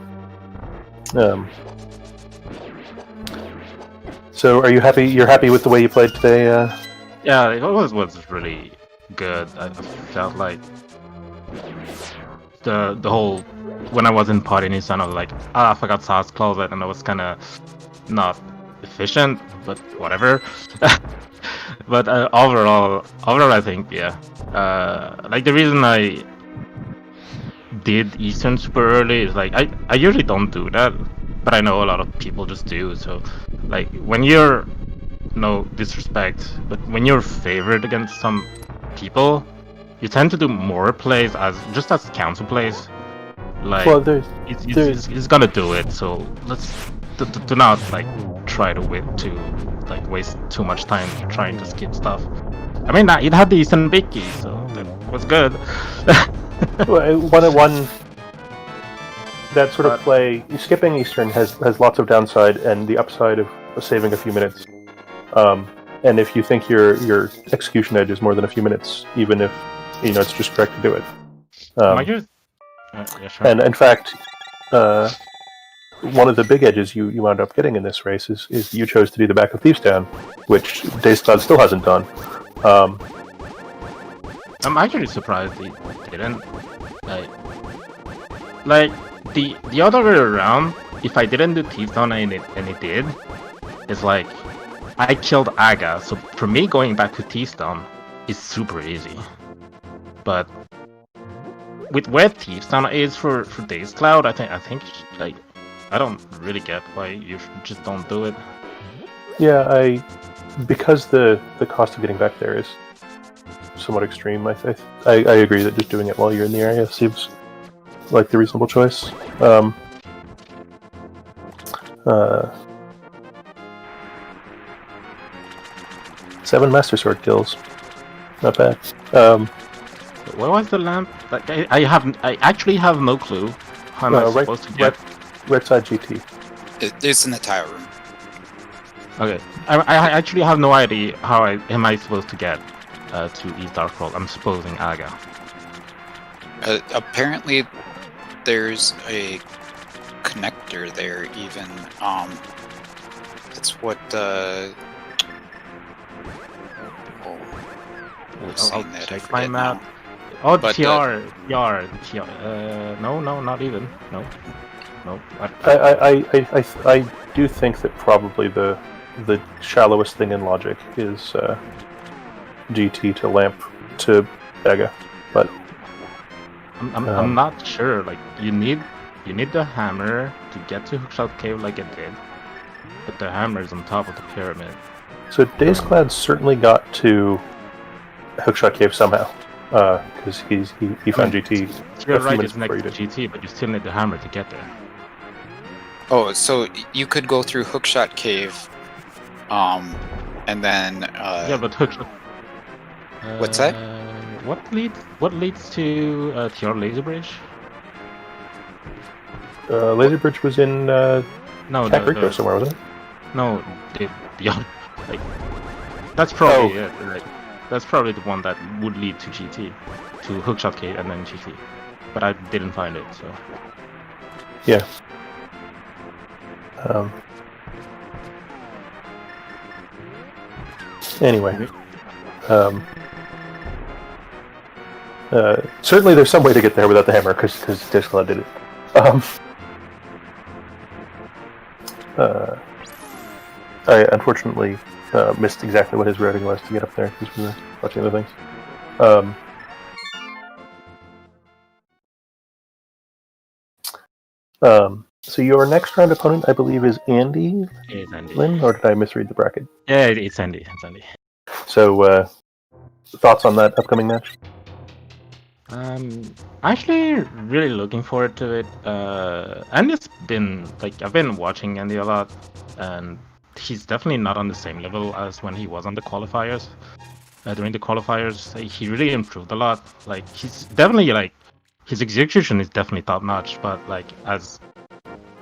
So, are you happy? You're happy with the way you played today? Yeah, it was really good. I felt like the whole when I was in party Nissan, I was like, I forgot Sauce Closet, and I was kind of not efficient, but whatever. But overall, I think like the reason I did Eastern super early is like I usually don't do that, but I know a lot of people just do. So like when you're no disrespect, but when you're favored against some people, you tend to do more plays as council plays. Like, well, he's gonna do it, so let's do not like try to waste too much time trying to skip stuff. I mean, it had the Eastern Vicky, so that was good. one that sort of play, skipping Eastern has lots of downside and the upside of saving a few minutes. And if you think your execution edge is more than a few minutes, even if it's just correct to do it. Yeah, sure. And in fact, one of the big edges you wound up getting in this race is you chose to do the back of Thieves Town, which dazedcloud still hasn't done. I'm actually surprised he didn't. Like the other way around, if I didn't do Thieves Town and it did, it's like I killed Agga, so for me going back to Thieves Town is super easy. But with where Thieves Town is for dazedcloud, I think like I don't really get why you just don't do it. Yeah, because the cost of getting back there is somewhat extreme. I agree that just doing it while you're in the area seems like the reasonable choice. 7 Master Sword kills, not bad. Where was the lamp? Like, I actually have no clue how am I supposed to get. Right side GT. It's in the tile room. Okay, I actually have no idea how am I supposed to get to East Darkworld. I'm supposing Agga. Apparently, there's a connector there. Even that's what I'll check my map. Oh, but, TR. No, not even. No. I do think that probably the shallowest thing in logic is GT to lamp to Agga, but I'm not sure. Like you need the hammer to get to Hookshot Cave like it did, but the hammer is on top of the pyramid. So dazedcloud certainly got to Hookshot Cave somehow, because he found GT. You're right, it's next to GT, but you still need the hammer to get there. Oh, so you could go through Hookshot Cave, and then yeah, but Hookshot. What's that? What leads to TR Laser Bridge? Laser Bridge was in Kakariko somewhere, wasn't it? No, the other, like that's probably it. Like, that's probably the one that would lead to GT, to Hookshot Cave and then GT, but I didn't find it, so. Yeah. Anyway, certainly there's some way to get there without the hammer, because dazedcloud did it. I unfortunately missed exactly what his routing was to get up there, because we were watching other things. So your next round opponent, I believe, is Andy. It's Andy. Lin, or did I misread the bracket? Yeah, it's Andy. It's Andy. So, thoughts on that upcoming match? Actually, really looking forward to it. Andy's been I've been watching Andy a lot, and he's definitely not on the same level as when he was on the qualifiers. During the qualifiers, he really improved a lot. Like he's definitely like his execution is definitely top notch, but like as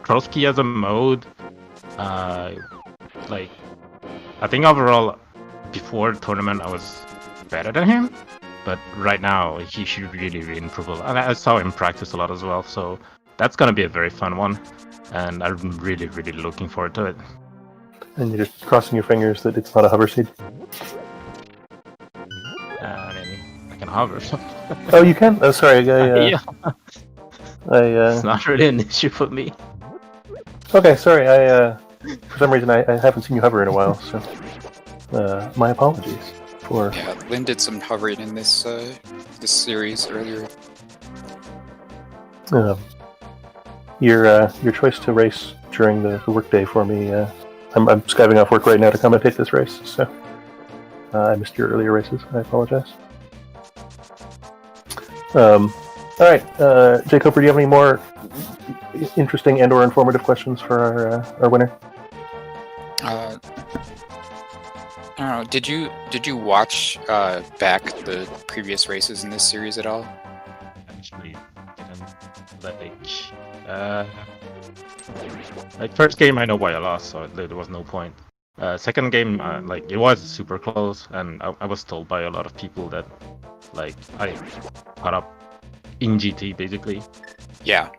Crossky as a mode, like I think overall before the tournament I was better than him, but right now he should really improve a lot. And I saw him practice a lot as well, so that's gonna be a very fun one, and I'm really looking forward to it. And you're just crossing your fingers that it's not a hover seed. I mean, I can hover. Oh, you can? Oh, sorry. Yeah, I it's not really an issue for me. Okay, sorry. For some reason, I haven't seen you hover in a while, so my apologies for. Yeah, Lynn did some hovering in this this series earlier. Your choice to race during the workday for me. I'm skiving off work right now to commentate this race, so I missed your earlier races. I apologize. All right, Jay Cooper, do you have any more interesting and/or informative questions for our winner? I don't know. Did you watch back the previous races in this series at all? Actually, like first game I know why I lost, so there was no point. Second game, like it was super close, and I was told by a lot of people that like I caught up in GT basically. Yeah.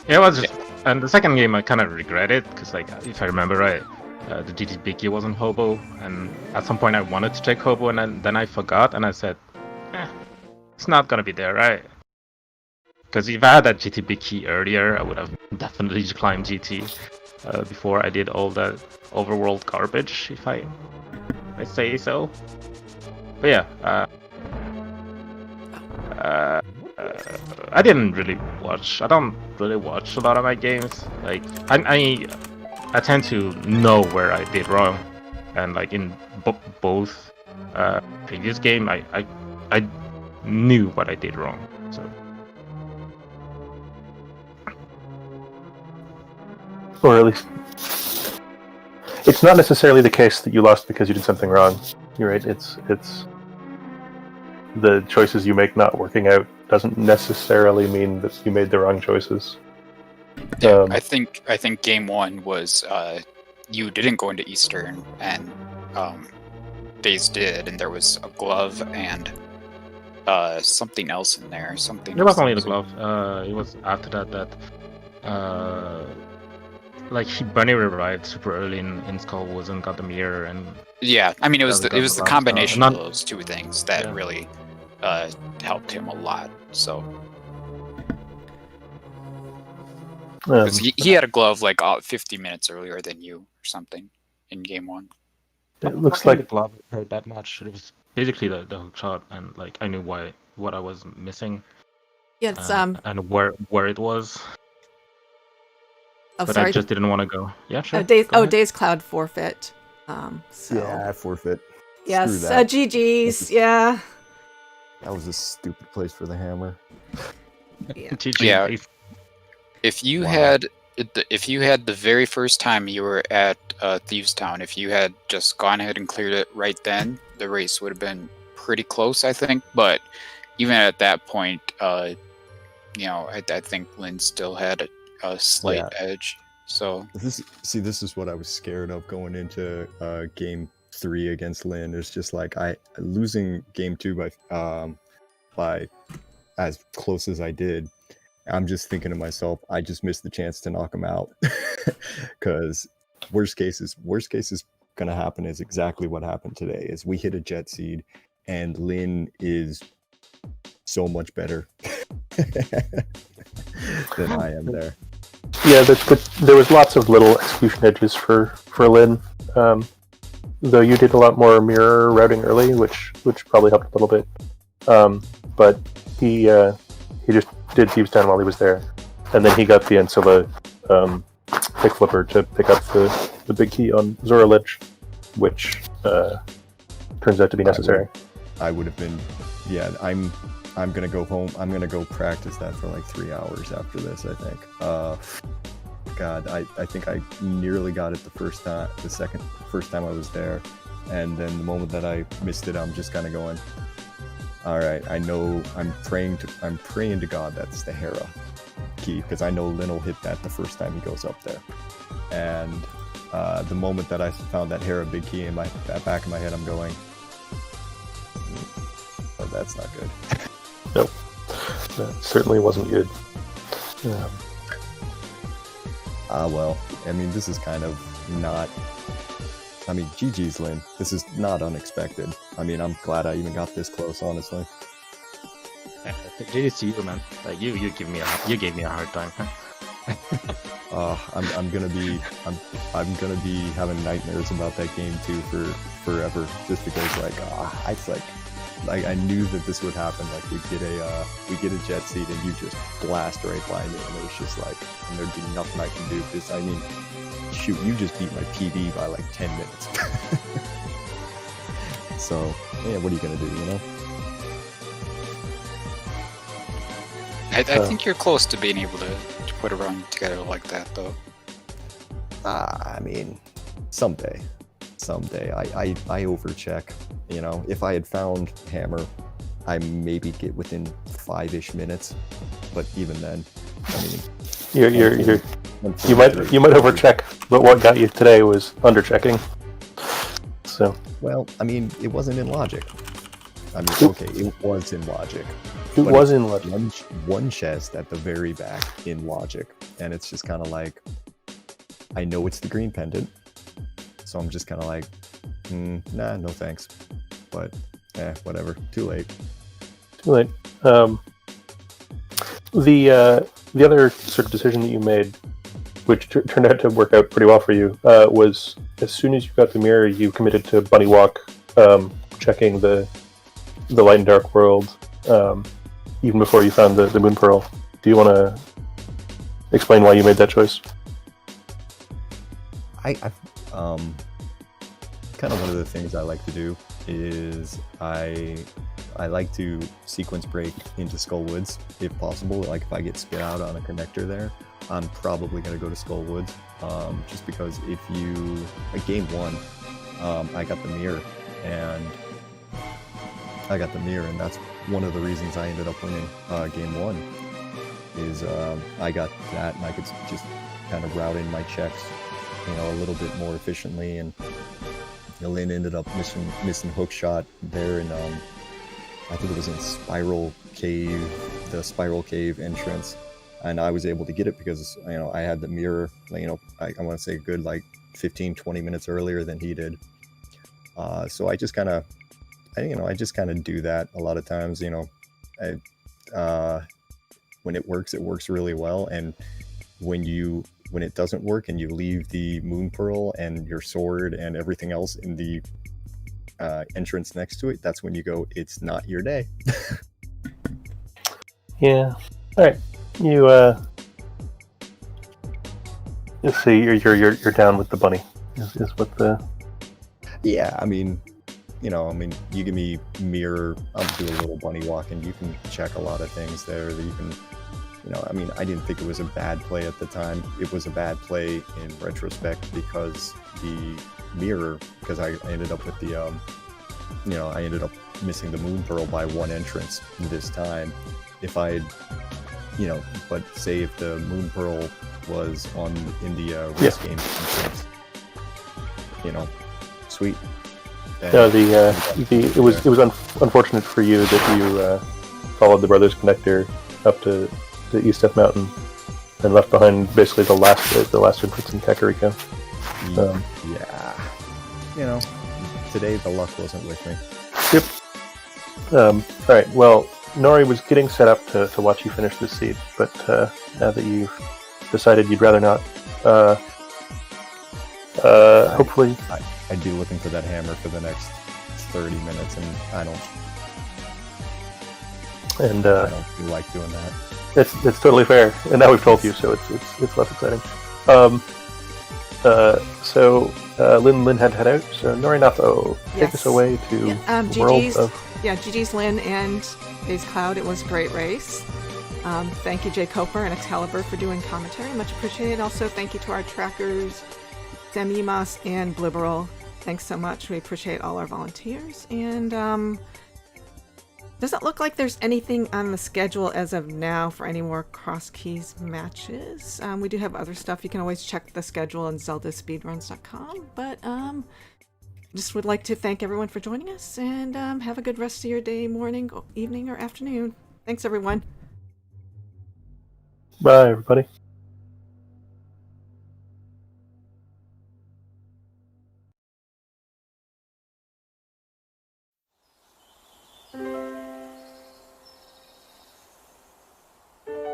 It was just, and the second game I kind of regret it because like if I remember right, the GT Biggie was on Hobo, and at some point I wanted to take Hobo, and then I forgot, and I said, it's not gonna be there, right? Because if I had that GT Big Key earlier, I would have definitely climbed GT before I did all that overworld garbage, if I say so. But yeah, I didn't really watch. I don't really watch a lot of my games. Like I tend to know where I did wrong, and like in both previous game, I knew what I did wrong. So. Or at least, it's not necessarily the case that you lost because you did something wrong. You're right. It's the choices you make not working out doesn't necessarily mean that you made the wrong choices. Yeah, I think game one was you didn't go into Eastern, and Days did, and there was a glove and something else in there. Something. It was only the glove. It was after that like he bunny revived super early in Skull Wars and got the mirror, and yeah, I mean it was the combination of those two things that really helped him a lot. So because he had a glove like 50 minutes earlier than you or something in game one. It looks like the glove hurt that much. It was basically the hook shot, and like I knew what I was missing. Yeah, it's and where it was. Oh, but sorry. I just didn't want to go. Yeah, sure. dazedcloud forfeit. So. Yeah, I forfeit. Yes, GG's. Yeah. That was a stupid place for the hammer. Yeah. GG. Yeah. If you had the very first time you were at Thieves Town, if you had just gone ahead and cleared it right then, the race would have been pretty close, I think. But even at that point, I think Lynn still had a slight edge. So this is what I was scared of going into game 3 against Lynn. It's just like losing game 2 by as close as I did. I'm just thinking to myself, I just missed the chance to knock him out. Because worst case is gonna happen is exactly what happened today. Is we hit a jet seed, and Lynn is so much better than I am there. Yeah, there was lots of little execution edges for Lynn. Though you did a lot more mirror routing early, which probably helped a little bit. But he just did Thieves Town while he was there, and then he got the Ancilla pick flipper to pick up the big key on Zora Lich, which turns out to be necessary. I would have been. Yeah, I'm gonna go home. I'm gonna go practice that for like 3 hours after this, I think. God, I think I nearly got it the first time I was there, and then the moment that I missed it, I'm just kind of going, all right, I know I'm praying to God that's the Hera key, because I know Lin will hit that the first time he goes up there. And the moment that I found that Hera big key in my back of my head, I'm going, oh, that's not good. Nope, that certainly wasn't good. Well, I mean, this is kind of not... I mean, GG's, Lin. This is not unexpected. I mean, I'm glad I even got this close, honestly. GG's to you, man. Like, you gave me a hard time. I'm gonna be having nightmares about that game too for forever, just because like I knew that this would happen. Like we get a jet seat and you just blast right by me, and it was just like, and there'd be nothing I can do, because I mean, shoot, you just beat my PB by like 10 minutes. So yeah, what are you gonna do, you know? I think you're close to being able to put a run together like that, though. I mean, someday. I overcheck. You know, if I had found Hammer, I maybe get within 5-ish minutes. But even then, I mean, you might overcheck, but what got you today was underchecking. So. Well, I mean, it wasn't in logic. I mean, okay, it was in logic. It was in logic. One chest at the very back in logic, and it's just kind of like, I know it's the green pendant, so I'm just kind of like, nah, no thanks. But, whatever. Too late. The other sort of decision that you made, which turned out to work out pretty well for you, was as soon as you got the mirror, you committed to bunny walk, checking the light and dark world, even before you found the moon pearl. Do you want to explain why you made that choice? Kind of one of the things I like to do is I like to sequence break into Skull Woods if possible. Like if I get spit out on a connector there, I'm probably going to go to Skull Woods, just because if you, like game 1, I got the mirror, and that's one of the reasons I ended up winning game 1, is I got that, and I could just kind of route in my checks, you know, a little bit more efficiently. And Lin ended up missing hook shot there in I think it was in the Spiral Cave entrance, and I was able to get it because, you know, I had the mirror, you know, I want to say a good like 15-20 minutes earlier than he did. So I just kind of do that a lot of times, you know. When it works really well, and when it doesn't work and you leave the moon pearl and your sword and everything else in the entrance next to it, that's when you go, it's not your day. Yeah. All right. You see, you're down with the bunny. Is what the. Yeah, I mean, you give me mirror, I'll do a little bunny walk, and you can check a lot of things there that you can. I mean, I didn't think it was a bad play at the time. It was a bad play in retrospect because the mirror, because I ended up with the, I ended up missing the moon pearl by one entrance this time. If I had, but say if the moon pearl was in the race game entrance, sweet. And no, it was unfortunate for you that you followed the Brothers Connector up to the East F Mountain and left behind basically the last entrance in Kakariko. Yeah, today the luck wasn't with me. Yep. All right. Well, Nori was getting set up to watch you finish this seed, but now that you've decided you'd rather not, hopefully, I'd be looking for that hammer for the next 30 minutes, and I don't feel like doing that. It's totally fair, and now we've told you, so it's less exciting. So Linlinlin had to head out. So Norinato, take us away to the world of. GG's Lin and dazedcloud. It was a great race. Thank you, Jay Coper and Excalibur, for doing commentary. Much appreciated. Also, thank you to our trackers, Sam Yimas and Blibberal. Thanks so much. We appreciate all our volunteers. And doesn't look like there's anything on the schedule as of now for any more Cross Keys matches. We do have other stuff. You can always check the schedule on ZeldaSpeedRuns.com. But just would like to thank everyone for joining us, and have a good rest of your day, morning, evening, or afternoon. Thanks, everyone. Bye, everybody.